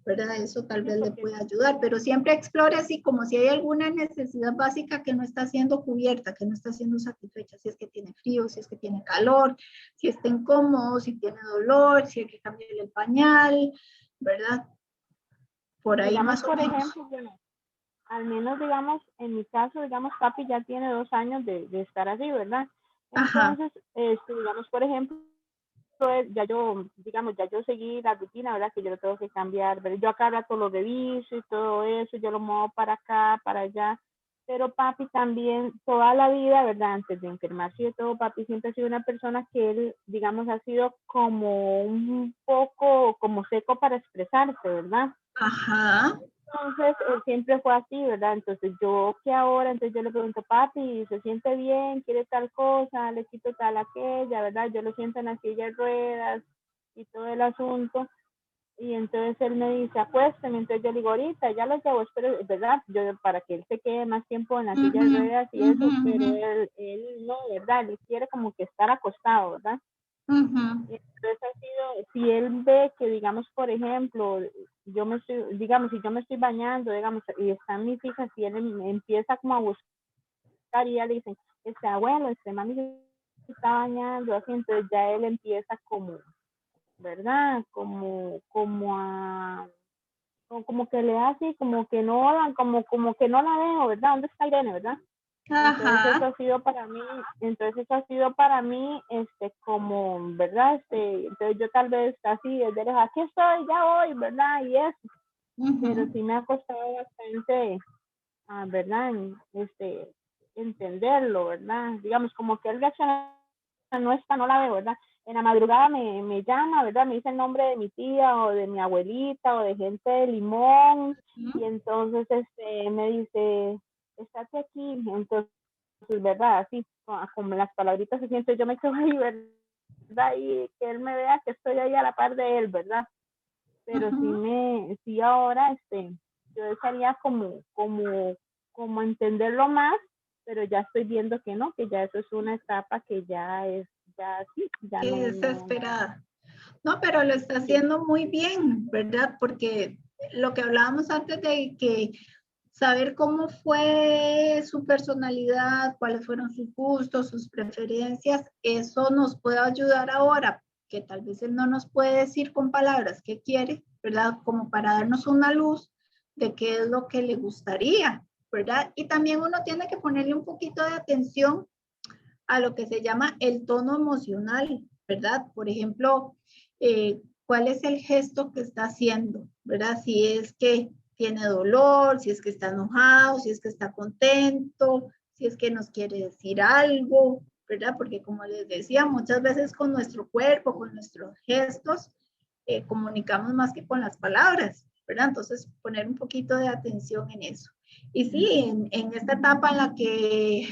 ¿verdad? Eso tal vez le pueda ayudar, pero siempre explore así como si hay alguna necesidad básica que no está siendo cubierta, que no está siendo satisfecha, si es que tiene frío, si es que tiene calor, si está incómodo, si tiene dolor, si hay que cambiarle el pañal, ¿verdad? Por ahí Digamos, más o por menos. ejemplo, bueno, al menos, digamos, en mi caso, digamos, papi ya tiene 2 años de estar así, ¿verdad? Ajá. Entonces, digamos, por ejemplo, ya yo, digamos, ya yo seguí la rutina, ¿verdad? Que yo lo tengo que cambiar, ¿verdad? Yo acá rato lo reviso y todo eso, yo lo muevo para acá, para allá, pero papi también, toda la vida, ¿verdad? Antes de enfermarse y todo, papi siempre ha sido una persona que él, digamos, ha sido como un poco, como seco para expresarse, ¿verdad? Ajá. Entonces, él siempre fue así, ¿verdad? Entonces, yo que ahora, entonces yo le pregunto, papi, ¿se siente bien? ¿Quiere tal cosa? ¿Le quito tal aquella? ¿Verdad? Yo lo siento en las sillas de ruedas y todo el asunto. Y entonces él me dice, acuésteme. Entonces yo le digo, ahorita, ya lo llevo, espero, ¿verdad? Yo, para que él se quede más tiempo en las sillas de ruedas y eso, pero él no, ¿verdad? Él quiere como que estar acostado, ¿verdad? Entonces ha sido, si él ve que, digamos, por ejemplo, digamos, si yo me estoy bañando, digamos, y están mis hijas, y él empieza como a buscar y ya le dicen, abuelo, mami se está bañando, así, entonces ya él empieza como, ¿verdad? Como que le hace, como que no la veo, ¿verdad? ¿Dónde está Irene, verdad? Entonces eso ha sido para mí, como, ¿verdad? Entonces yo tal vez así, desde lejos, aquí estoy, ya voy, ¿verdad? Y eso, pero sí me ha costado bastante, ¿verdad? Entenderlo, ¿verdad? Digamos, como que él reacciona, no la veo, ¿verdad? En la madrugada me llama, ¿verdad? Me dice el nombre de mi tía o de mi abuelita o de gente de Limón y entonces me dice, estate aquí, entonces, ¿verdad? Así, como las palabritas se sienten, yo me quedo ahí, ¿verdad? Y que él me vea que estoy ahí a la par de él, ¿verdad? Pero sí ahora, yo desearía como entenderlo más, pero ya estoy viendo que no, que ya eso es una etapa que ya es, ya sí, ya Qué no. desesperada. No, pero lo está haciendo muy bien, ¿verdad? Porque lo que hablábamos antes de que saber cómo fue su personalidad, cuáles fueron sus gustos, sus preferencias, eso nos puede ayudar ahora, que tal vez él no nos puede decir con palabras qué quiere, ¿verdad? Como para darnos una luz de qué es lo que le gustaría, ¿verdad? Y también uno tiene que ponerle un poquito de atención a lo que se llama el tono emocional, ¿verdad? Por ejemplo, ¿cuál es el gesto que está haciendo, ¿verdad? Si es que tiene dolor, si es que está enojado, si es que está contento, si es que nos quiere decir algo, ¿verdad? Porque como les decía, muchas veces con nuestro cuerpo, con nuestros gestos, comunicamos más que con las palabras, ¿verdad? Entonces, poner un poquito de atención en eso. Y sí, en esta etapa en la que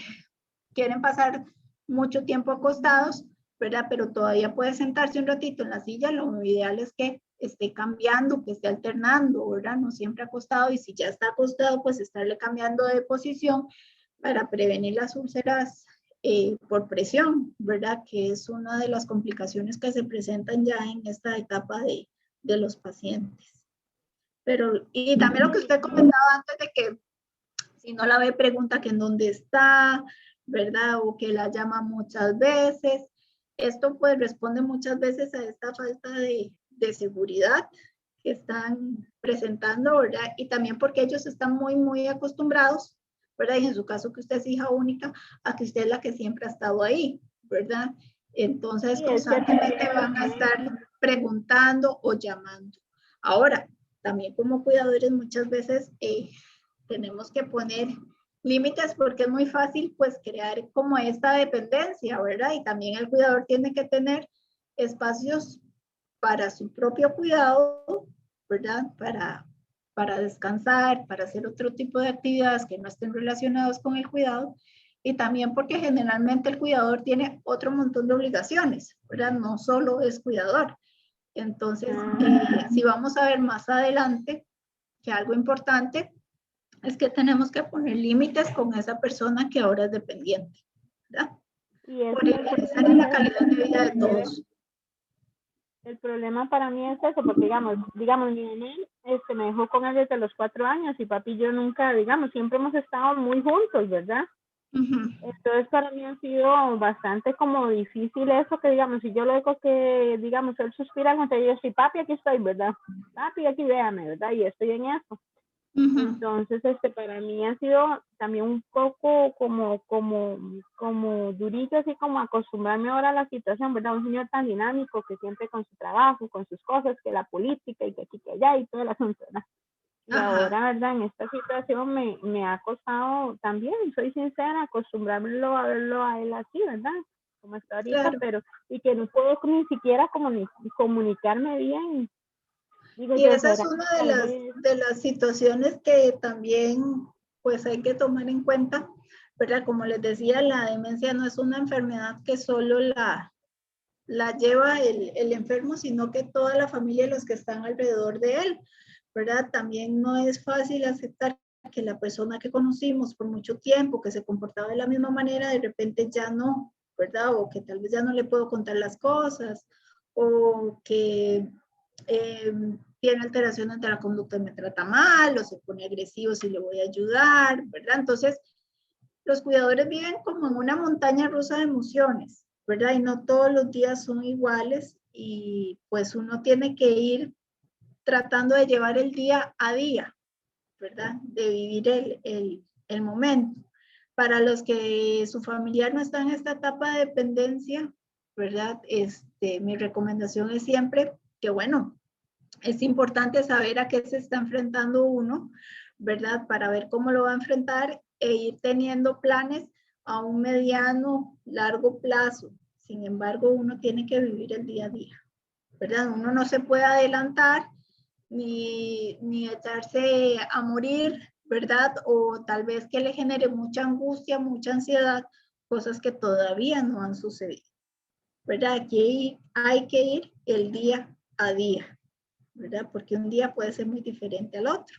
quieren pasar mucho tiempo acostados, ¿verdad? Pero todavía puede sentarse un ratito en la silla, lo ideal es que esté cambiando, que esté alternando, ¿verdad? No siempre acostado, y si ya está acostado, pues estarle cambiando de posición para prevenir las úlceras por presión, ¿verdad? Que es una de las complicaciones que se presentan ya en esta etapa de los pacientes. Pero, y también lo que usted comentaba antes de que si no la ve, pregunta que en dónde está, ¿verdad? O que la llama muchas veces. Esto pues responde muchas veces a esta falta de seguridad que están presentando, ¿verdad? Y también porque ellos están muy acostumbrados, ¿verdad? Y en su caso que usted es hija única, a que usted es la que siempre ha estado ahí, ¿verdad? Entonces, Sí, constantemente van a estar preguntando o llamando. Ahora, también como cuidadores muchas veces tenemos que poner límites porque es muy fácil pues crear como esta dependencia, ¿verdad? Y también el cuidador tiene que tener espacios para su propio cuidado, ¿verdad? Para descansar, para hacer otro tipo de actividades que no estén relacionadas con el cuidado, y también porque generalmente el cuidador tiene otro montón de obligaciones, ¿verdad? No solo es cuidador. Entonces, si vamos a ver más adelante que algo importante es que tenemos que poner límites con esa persona que ahora es dependiente, ¿verdad? y es Por que el bienestar y la calidad de vida de todos. el problema para mí es eso, porque digamos, mi mamá me dejó con él desde los 4 años y papi y yo nunca, digamos, siempre hemos estado muy juntos, ¿verdad? Entonces para mí ha sido bastante como difícil eso, que digamos, si yo le digo que, digamos, él suspira, entonces yo sí, papi, aquí estoy, ¿verdad? Papi, aquí véame, ¿verdad? Y estoy en eso. Entonces, para mí ha sido también un poco como durito, así como acostumbrarme ahora a la situación, ¿verdad? Un señor tan dinámico que siempre con su trabajo, con sus cosas, que la política y que aquí, que allá y todo el asunto, ¿verdad? Y ahora, ¿verdad? En esta situación me ha costado también, soy sincera, acostumbrármelo a verlo a él así, ¿verdad? Como está ahorita, Claro. pero, y que no puedo ni siquiera comunicarme bien. Digo Y yo, esa es ¿será una que tal vez? de las situaciones que también pues hay que tomar en cuenta, ¿verdad? Como les decía, la demencia no es una enfermedad que solo la lleva el enfermo, sino que toda la familia y los que están alrededor de él, ¿verdad? También no es fácil aceptar que la persona que conocimos por mucho tiempo, que se comportaba de la misma manera, de repente ya no, ¿verdad? O que tal vez ya no le puedo contar las cosas, o que tiene alteraciones de la conducta y me trata mal, o se pone agresivo si le voy a ayudar, ¿verdad? Entonces, los cuidadores viven como en una montaña rusa de emociones, ¿verdad? Y no todos los días son iguales, y pues uno tiene que ir tratando de llevar el día a día, ¿verdad? De vivir el momento. Para los que su familiar no está en esta etapa de dependencia, ¿verdad? Mi recomendación es siempre que, bueno, es importante saber a qué se está enfrentando uno, ¿verdad? Para ver cómo lo va a enfrentar e ir teniendo planes a un mediano, largo plazo. Sin embargo, uno tiene que vivir el día a día, ¿verdad? Uno no se puede adelantar ni echarse a morir, ¿verdad? O tal vez que le genere mucha angustia, mucha ansiedad, cosas que todavía no han sucedido, ¿verdad? Aquí hay que ir el día a día, ¿verdad? Porque un día puede ser muy diferente al otro.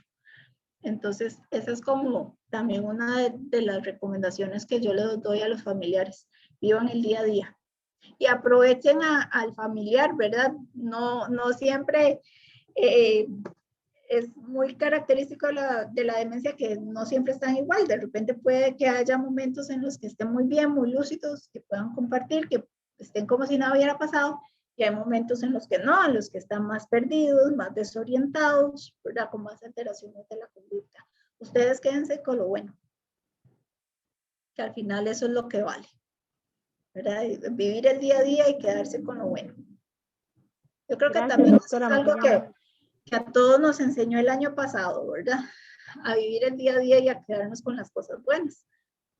Entonces, esa es como también una de las recomendaciones que yo le doy a los familiares. Vivan el día a día y aprovechen al familiar, ¿verdad? No siempre es muy característico de la demencia que no siempre están igual. De repente puede que haya momentos en los que estén muy bien, muy lúcidos, que puedan compartir, que estén como si nada hubiera pasado, y hay momentos en los que no, en los que están más perdidos, más desorientados, ¿verdad? Con más alteraciones de la conducta. Ustedes quédense con lo bueno, que al final eso es lo que vale, ¿verdad? Vivir el día a día y quedarse con lo bueno. Yo creo que Gracias, también eso doctora, es muy algo amable. que a todos nos enseñó el año pasado, ¿verdad? A vivir el día a día y a quedarnos con las cosas buenas,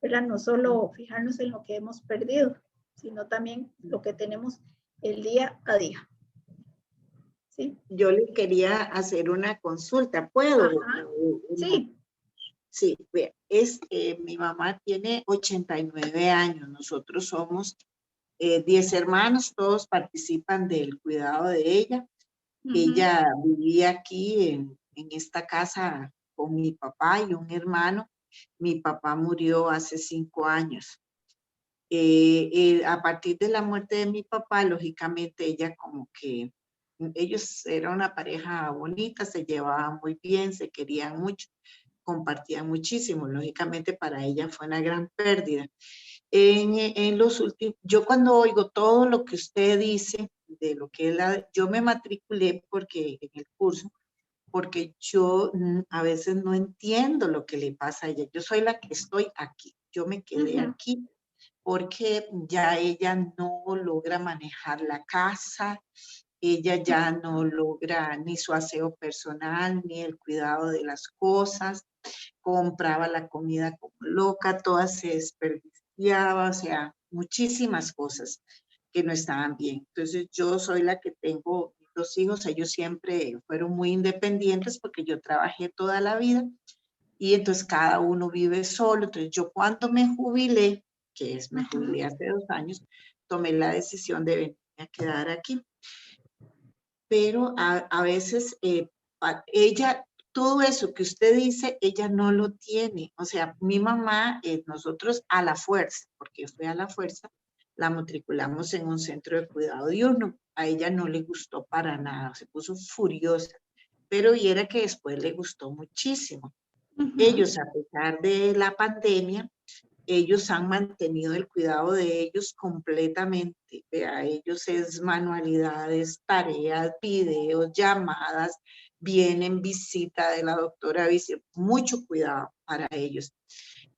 ¿verdad? No solo fijarnos en lo que hemos perdido, sino también lo que tenemos el día a día. ¿Sí? Yo le quería hacer una consulta, ¿puedo? Ajá. Sí. Sí, vea, mi mamá tiene 89 años, nosotros somos 10 hermanos, todos participan del cuidado de ella. Ella vivía aquí en esta casa con mi papá y un hermano. Mi papá murió hace 5 años. A partir de la muerte de mi papá, lógicamente ella como que, ellos eran una pareja bonita, se llevaban muy bien, se querían mucho, compartían muchísimo. Lógicamente para ella fue una gran pérdida. En los últimos, yo cuando oigo todo lo que usted dice, de lo que es yo me matriculé porque en el curso, porque yo a veces no entiendo lo que le pasa a ella. Yo soy la que estoy aquí, yo me quedé aquí porque ya ella no logra manejar la casa, ella ya no logra ni su aseo personal, ni el cuidado de las cosas, compraba la comida como loca, toda se desperdiciaba, o sea, muchísimas cosas que no estaban bien. Entonces yo soy la que tengo dos hijos, ellos siempre fueron muy independientes porque yo trabajé toda la vida y entonces cada uno vive solo. Entonces yo cuando me jubilé, me jubilé hace 2 años, tomé la decisión de venir a quedar aquí. Pero a veces ella, todo eso que usted dice, ella no lo tiene. O sea, mi mamá, nosotros a la fuerza, porque fue a la fuerza, la matriculamos en un centro de cuidado diurno. A ella no le gustó para nada, se puso furiosa, pero viera que después le gustó muchísimo. Ellos, a pesar de la pandemia, ellos han mantenido el cuidado de ellos completamente. Vea, ellos es manualidades, tareas, videos, llamadas, vienen visita de la doctora, mucho cuidado para ellos.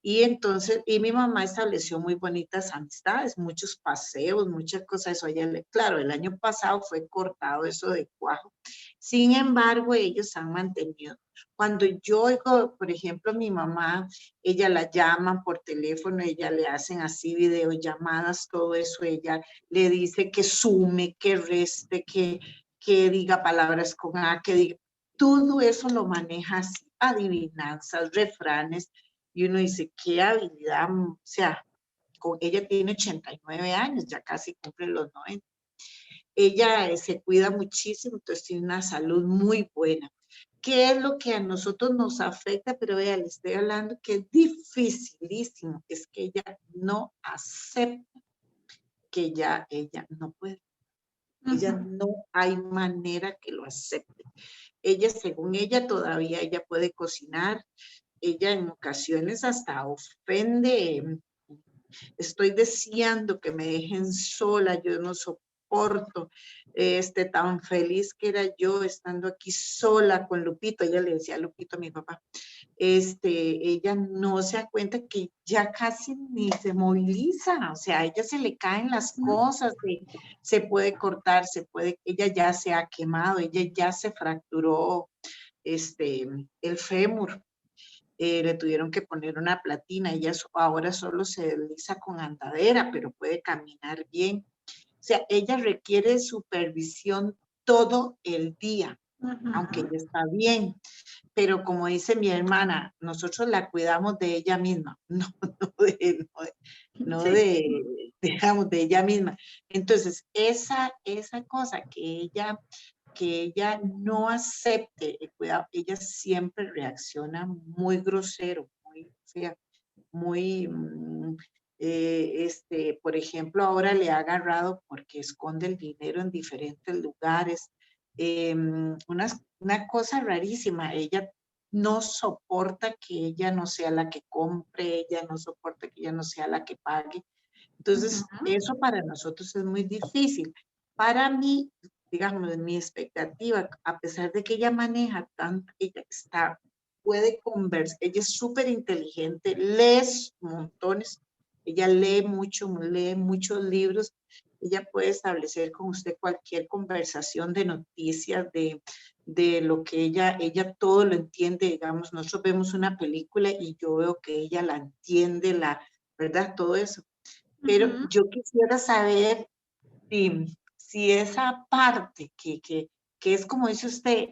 Y entonces, y mi mamá estableció muy bonitas amistades, muchos paseos, muchas cosas. Eso claro, el año pasado fue cortado eso de cuajo. Sin embargo, ellos han mantenido. Cuando yo oigo, por ejemplo, mi mamá, ella la llaman por teléfono, ella le hacen así videollamadas, todo eso, ella le dice que sume, que reste, que diga palabras con A, que diga, todo eso lo maneja así, adivinanzas, refranes, y uno dice, qué habilidad, o sea, ella tiene 89 años, ya casi cumple los 90. Ella se cuida muchísimo, entonces tiene una salud muy buena. ¿Qué es lo que a nosotros nos afecta? Pero vea, le estoy hablando que es dificilísimo, es que ella no acepta que ella no puede. Ella no hay manera que lo acepte. Ella, según ella, todavía ella puede cocinar. Ella en ocasiones hasta ofende. Estoy deseando que me dejen sola, yo no soporto, tan feliz que era yo estando aquí sola con Lupito. Ella le decía a Lupito, a mi papá, ella no se da cuenta que ya casi ni se moviliza, o sea, a ella se le caen las cosas, se puede cortar, ella ya se ha quemado, ella ya se fracturó el fémur. Le tuvieron que poner una platina, ella ahora solo se desliza con andadera, pero puede caminar bien. O sea, ella requiere supervisión todo el día, aunque ella está bien. Pero como dice mi hermana, nosotros la cuidamos de ella misma, digamos, de ella misma. Entonces, esa cosa que ella no acepte el cuidado, ella siempre reacciona muy grosero, muy fea, muy, por ejemplo, ahora le ha agarrado porque esconde el dinero en diferentes lugares. Una cosa rarísima, ella no soporta que ella no sea la que compre, ella no soporta que ella no sea la que pague. Entonces, eso para nosotros es muy difícil. Para mí, digamos, mi expectativa, a pesar de que ella maneja tanto, ella está puede conversar, ella es súper inteligente, lee montones, ella lee muchos libros, ella puede establecer con usted cualquier conversación de noticias, de lo que ella todo lo entiende, digamos, nosotros vemos una película y yo veo que ella la entiende, ¿verdad? Todo eso. Pero yo quisiera saber si esa parte que es como dice usted,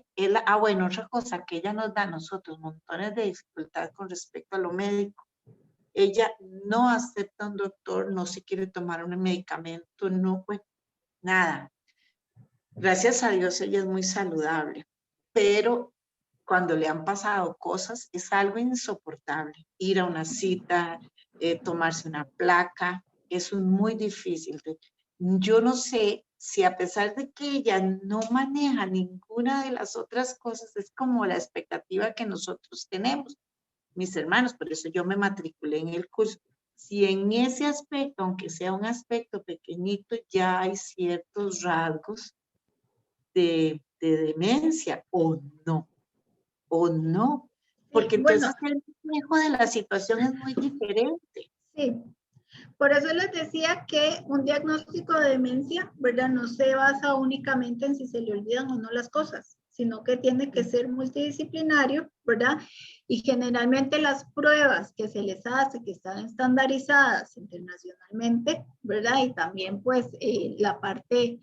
bueno, otra cosa que ella nos da a nosotros, montones de dificultad con respecto a lo médico. Ella no acepta un doctor, no se quiere tomar un medicamento, no, pues nada. Gracias a Dios ella es muy saludable, pero cuando le han pasado cosas es algo insoportable. Ir a una cita, tomarse una placa, eso es muy difícil. Yo no sé si a pesar de que ella no maneja ninguna de las otras cosas, es como la expectativa que nosotros tenemos, mis hermanos, por eso yo me matriculé en el curso. Si en ese aspecto, aunque sea un aspecto pequeñito, ya hay ciertos rasgos de demencia o no, porque Bueno, entonces el manejo de la situación es muy diferente. sí. Por eso les decía que un diagnóstico de demencia, ¿verdad? No se basa únicamente en si se le olvidan o no las cosas, sino que tiene que ser multidisciplinario, ¿verdad? Y generalmente las pruebas que se les hace, que están estandarizadas internacionalmente, ¿verdad? Y también pues la parte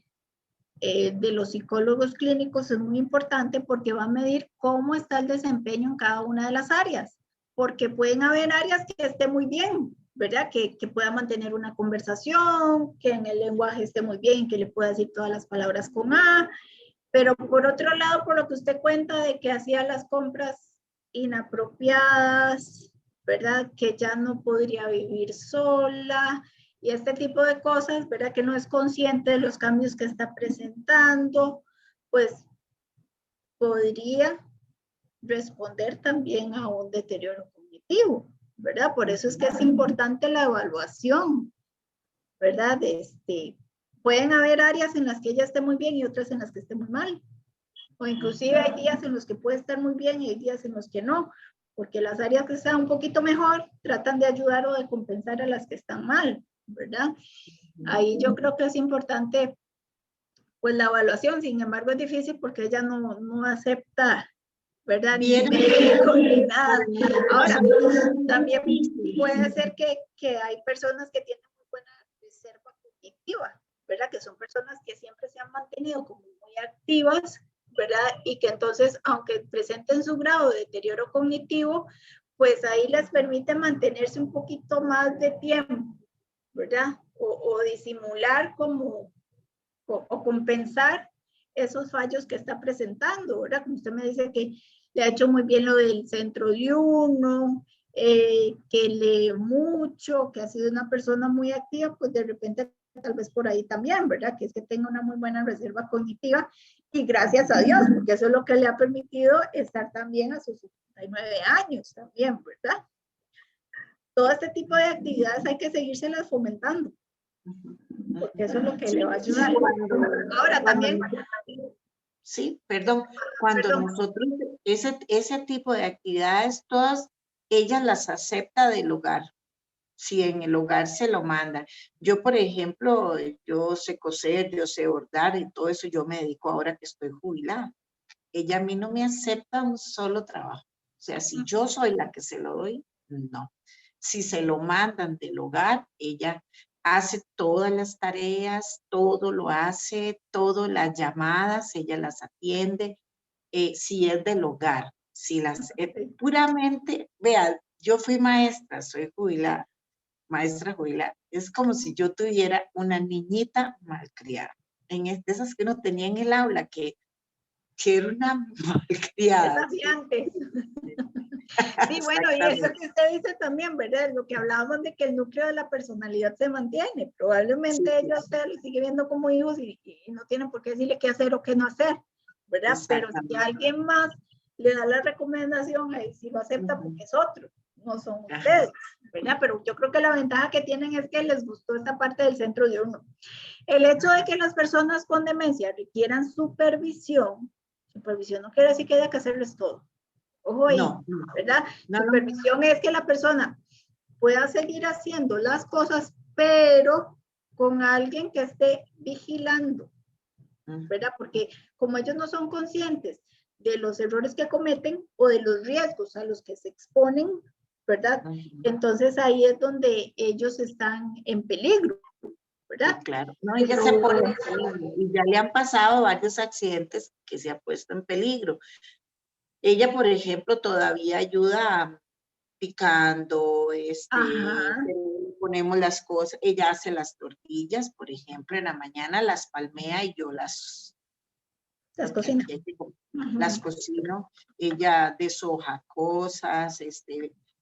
de los psicólogos clínicos es muy importante porque va a medir cómo está el desempeño en cada una de las áreas, porque pueden haber áreas que esté muy bien, ¿verdad? Que pueda mantener una conversación, que en el lenguaje esté muy bien, que le pueda decir todas las palabras con A, pero por otro lado, por lo que usted cuenta de que hacía las compras inapropiadas, ¿verdad? Que ya no podría vivir sola y este tipo de cosas, ¿verdad? Que no es consciente de los cambios que está presentando, pues podría responder también a un deterioro cognitivo, ¿verdad? Por eso es que es importante la evaluación, ¿verdad? Pueden haber áreas en las que ella esté muy bien y otras en las que esté muy mal. O inclusive hay días en los que puede estar muy bien y hay días en los que no, porque las áreas que están un poquito mejor tratan de ayudar o de compensar a las que están mal, ¿verdad? Ahí yo creo que es importante pues la evaluación, sin embargo es difícil porque ella no acepta, ¿verdad? Ni médico ni nada. Ahora, también puede ser que hay personas que tienen muy buena reserva cognitiva, ¿verdad? Que son personas que siempre se han mantenido como muy activas, ¿verdad? Y que entonces, aunque presenten su grado de deterioro cognitivo, pues ahí les permite mantenerse un poquito más de tiempo, ¿verdad? O disimular como, o compensar esos fallos que está presentando, ¿verdad? Como usted me dice que le ha hecho muy bien lo del centro diurno, que lee mucho, que ha sido una persona muy activa, pues de repente tal vez por ahí también, ¿verdad? Que es que tenga una muy buena reserva cognitiva y gracias a Dios, porque eso es lo que le ha permitido estar también a sus 79 años también, ¿verdad? Todo este tipo de actividades hay que seguírselas fomentando, porque eso es lo que le va a ayudar. Ahora también... Sí, perdón, cuando nosotros, ese tipo de actividades, todas ellas las acepta del hogar, si en el hogar se lo mandan. Yo, por ejemplo, yo sé coser, yo sé bordar y todo eso, yo me dedico ahora que estoy jubilada. Ella a mí no me acepta un solo trabajo. O sea, si yo soy la que se lo doy, no. Si se lo mandan del hogar, ella hace todas las tareas, todo lo hace, todas las llamadas, ella las atiende, si es del hogar, si las, puramente, vea, yo fui maestra, soy jubilada, maestra jubilada, es como si yo tuviera una niñita malcriada, en esas que uno tenía en el aula, que era una malcriada. Desafiantes. Sí, bueno, y eso que usted dice también, ¿verdad? Lo que hablábamos de que el núcleo de la personalidad se mantiene. Probablemente sí, ella usted lo sigue viendo como hijos y no tienen por qué decirle qué hacer o qué no hacer, ¿verdad? Pero si alguien más le da la recomendación, ahí sí lo acepta porque es otro, no son ustedes, ¿verdad? Pero yo creo que la ventaja que tienen es que les gustó esta parte del centro diurno. El hecho de que las personas con demencia requieran supervisión no quiere decir que haya que hacerles todo. Ojo ahí, No, ¿verdad? no, no. Supervisión es que la persona pueda seguir haciendo las cosas, pero con alguien que esté vigilando, ¿verdad? Porque como ellos no son conscientes de los errores que cometen o de los riesgos a los que se exponen, ¿verdad? Entonces ahí es donde ellos están en peligro, ¿verdad? Sí, claro. No, ella se pone en peligro y ya le han pasado varios accidentes que se ha puesto en peligro. Ella, por ejemplo, todavía ayuda picando, ponemos las cosas, ella hace las tortillas, por ejemplo, en la mañana las palmea y yo las cocino. Las cocino, ella deshoja cosas,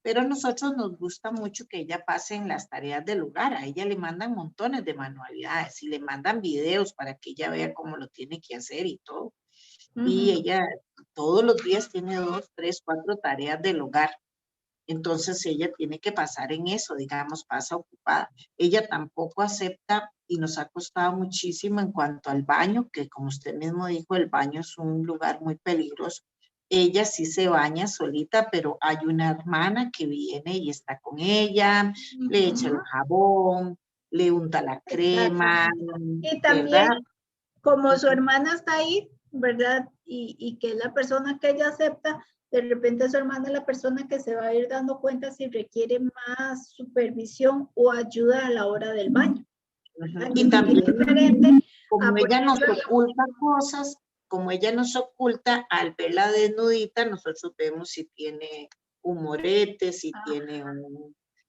pero a nosotros nos gusta mucho que ella pase en las tareas del hogar. A ella le mandan montones de manualidades y le mandan videos para que ella vea cómo lo tiene que hacer y todo. Y ella todos los días tiene 2, 3, 4 tareas del hogar. Entonces ella tiene que pasar en eso, digamos, pasa ocupada. Ella tampoco acepta y nos ha costado muchísimo en cuanto al baño, que como usted mismo dijo, el baño es un lugar muy peligroso. Ella sí se baña solita, pero hay una hermana que viene y está con ella, le echa el jabón, le unta la crema, y también, ¿verdad? Como su hermana está ahí, ¿verdad? Y que es la persona que ella acepta, de repente su hermana es la persona que se va a ir dando cuenta si requiere más supervisión o ayuda a la hora del baño. Y también, como ella nos ejemplo, oculta cosas, como ella nos oculta, al verla desnudita, nosotros vemos si tiene un morete, si tiene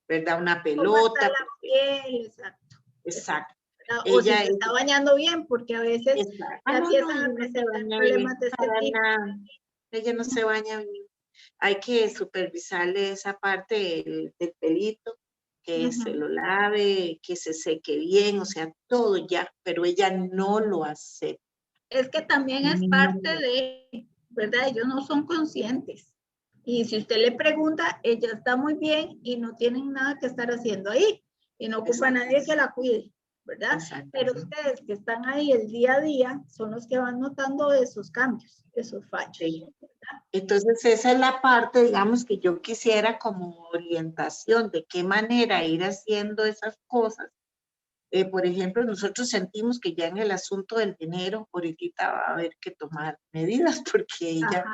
¿verdad? Una pelota. La piel, exacto. Exacto. O si se está bañando bien, porque a veces ya empiezan a presentar problemas de este tipo. Ella no se baña bien. Hay que supervisarle esa parte del pelito, que se lo lave, que se seque bien, o sea, todo ya, pero ella no lo acepta. Es que también es parte de, ¿verdad? Ellos no son conscientes. Y si usted le pregunta, ella está muy bien y no tienen nada que estar haciendo ahí. Y no ocupa a nadie que la cuide, ¿verdad? Pero ustedes que están ahí el día a día son los que van notando esos cambios, esos fallos. Sí. Entonces esa es la parte, digamos, que yo quisiera como orientación de qué manera ir haciendo esas cosas. Por ejemplo, nosotros sentimos que ya en el asunto del dinero, ahorita va a haber que tomar medidas porque ella...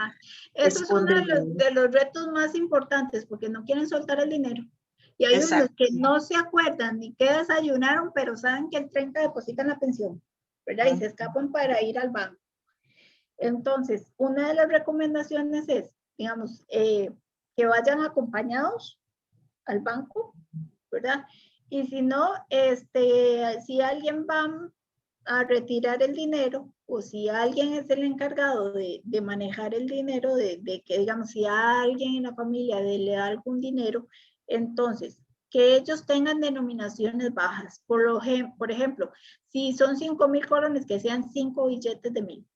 Eso es uno de los retos más importantes porque no quieren soltar el dinero. Y hay unos que no se acuerdan ni qué desayunaron, pero saben que el 30 depositan la pensión, ¿verdad? Y se escapan para ir al banco. Entonces, una de las recomendaciones es, digamos, que vayan acompañados al banco, ¿verdad? Y si no, si alguien va a retirar el dinero o si alguien es el encargado de manejar el dinero, de que, digamos, si a alguien en la familia le da algún dinero, entonces, que ellos tengan denominaciones bajas. Por ejemplo, si son 5,000 colones, que sean 5 billetes de 1,000.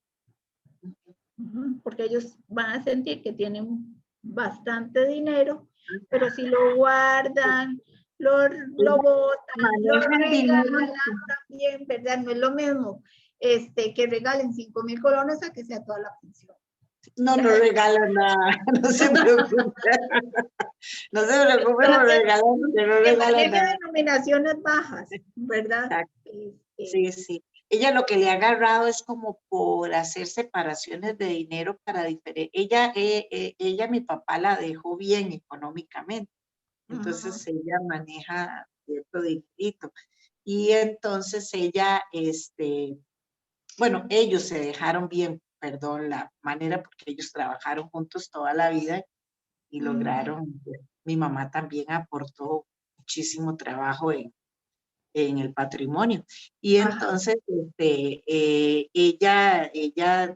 Porque ellos van a sentir que tienen bastante dinero, pero si lo guardan, lo botan, lo regalan también, ¿verdad? No es lo mismo que regalen 5,000 colones a que sea toda la pensión. No regalan nada, no se preocupe. No se preocupe, no regalan nada. Denominaciones bajas, ¿verdad? Sí, sí. Ella lo que le ha agarrado es como por hacer separaciones de dinero para diferentes. Ella, mi papá la dejó bien económicamente. Entonces ella maneja cierto dinerito. Y entonces ella, bueno, ellos se dejaron bien, perdón, la manera porque ellos trabajaron juntos toda la vida y lograron, mi mamá también aportó muchísimo trabajo en el patrimonio. Y entonces, ella,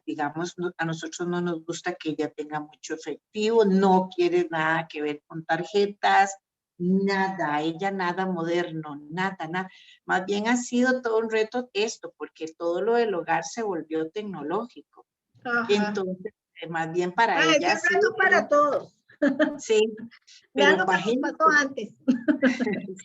digamos, a nosotros no nos gusta que ella tenga mucho efectivo, no quiere nada que ver con tarjetas, nada, ella nada moderno, nada. Más bien ha sido todo un reto esto, porque todo lo del hogar se volvió tecnológico. Entonces, más bien para ella. Es un reto para todos. Sí, pero lo que nos pasó antes.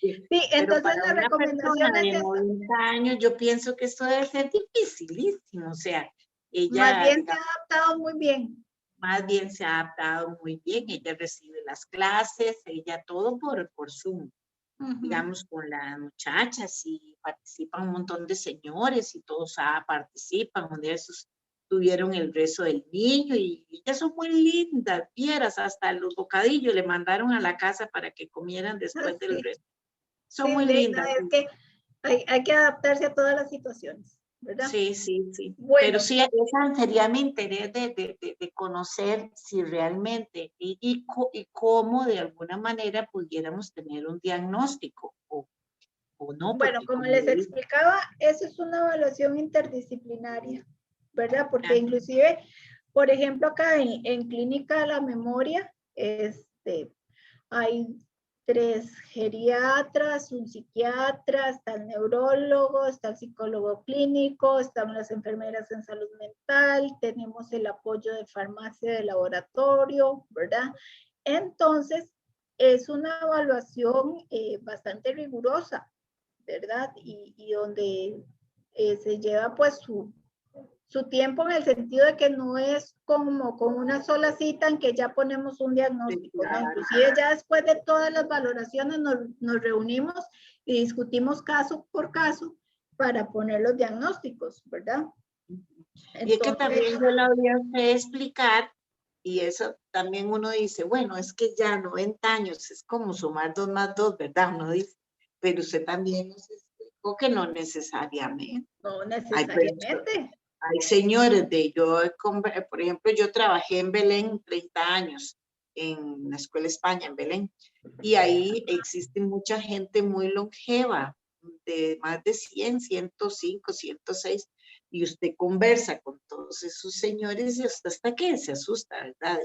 Sí, entonces para la recomendación de 90 años, yo pienso que esto debe ser dificilísimo, o sea, ella... Más bien se ha adaptado muy bien. más bien se ha adaptado muy bien. Ella recibe las clases, ella todo por Zoom. Digamos, con las muchachas y participan un montón de señores y todos participan. Un día esos tuvieron el rezo del niño y ellas son muy lindas, vieras, hasta los bocadillos le mandaron a la casa para que comieran después del rezo. Son muy lindas. Es que hay que adaptarse a todas las situaciones, ¿verdad? Sí, sí, sí. Bueno. Pero sí, esa sería mi interés de conocer si realmente y cómo de alguna manera pudiéramos tener un diagnóstico o no. Bueno, como les explicaba, eso es una evaluación interdisciplinaria, ¿verdad? Porque inclusive, por ejemplo, acá en Clínica de la Memoria, hay 3 geriatras, un psiquiatra, está el neurólogo, está el psicólogo clínico, están las enfermeras en salud mental, tenemos el apoyo de farmacia de laboratorio, ¿verdad? Entonces, es una evaluación bastante rigurosa, ¿verdad? Y donde se lleva pues su tiempo, en el sentido de que no es como con una sola cita en que ya ponemos un diagnóstico, ¿no? Inclusive ya después de todas las valoraciones nos reunimos y discutimos caso por caso para poner los diagnósticos, ¿verdad? Entonces, y es que también yo la voy a usted explicar, y eso también uno dice, bueno, es que ya 90 años es como sumar 2 más 2, ¿verdad? Uno dice, pero usted también nos explicó que no necesariamente. No necesariamente. Hay señores por ejemplo, yo trabajé en Belén 30 años, en la Escuela España, en Belén, y ahí existe mucha gente muy longeva, de más de 100, 105, 106, y usted conversa con todos esos señores y usted hasta que se asusta, ¿verdad?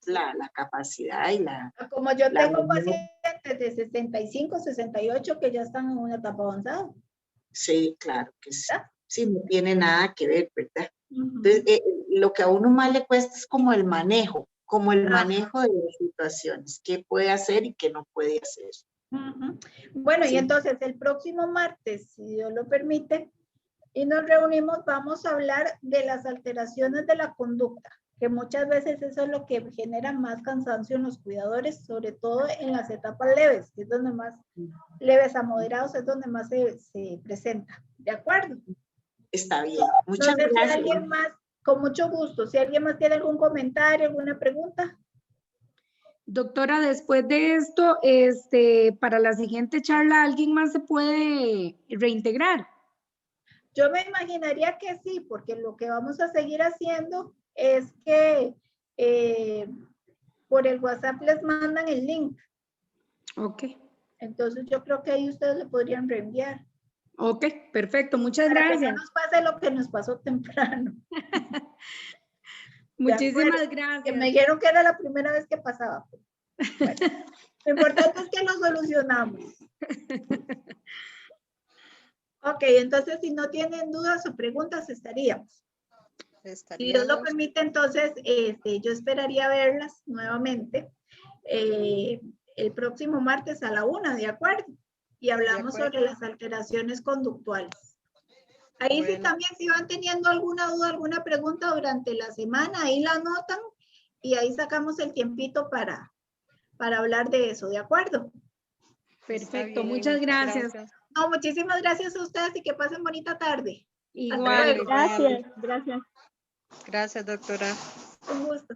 La capacidad y la... Como yo tengo pacientes de 65, 68 que ya están en una etapa avanzada. Sí, claro que sí. Sí, no tiene nada que ver, ¿verdad? Entonces, lo que a uno más le cuesta es como el manejo de las situaciones, qué puede hacer y qué no puede hacer. Bueno, sí. Y entonces el próximo martes, si Dios lo permite, y nos reunimos, vamos a hablar de las alteraciones de la conducta, que muchas veces eso es lo que genera más cansancio en los cuidadores, sobre todo en las etapas leves, que es donde más, leves a moderados, es donde más se presenta. ¿De acuerdo? Está bien. Muchas gracias. Si alguien más, con mucho gusto, si alguien más tiene algún comentario, alguna pregunta. Doctora, después de esto, para la siguiente charla, ¿alguien más se puede reintegrar? Yo me imaginaría que sí, porque lo que vamos a seguir haciendo es que por el WhatsApp les mandan el link. Ok. Entonces yo creo que ahí ustedes le podrían reenviar. Ok, perfecto. Muchas gracias. Para que no nos pase lo que nos pasó temprano. Muchísimas gracias. Que me dijeron que era la primera vez que pasaba. Bueno, lo importante es que lo solucionamos. Ok, entonces si no tienen dudas o preguntas, estaríamos. Si Dios lo permite, entonces yo esperaría verlas nuevamente el próximo martes a la 1, ¿de acuerdo? Y hablamos sobre las alteraciones conductuales. Ahí sí también, si van teniendo alguna duda, alguna pregunta durante la semana, ahí la anotan y ahí sacamos el tiempito para hablar de eso, ¿de acuerdo? Perfecto, muchas gracias. No, muchísimas gracias a ustedes y que pasen bonita tarde. Igual. Gracias, gracias. Gracias, doctora. Un gusto.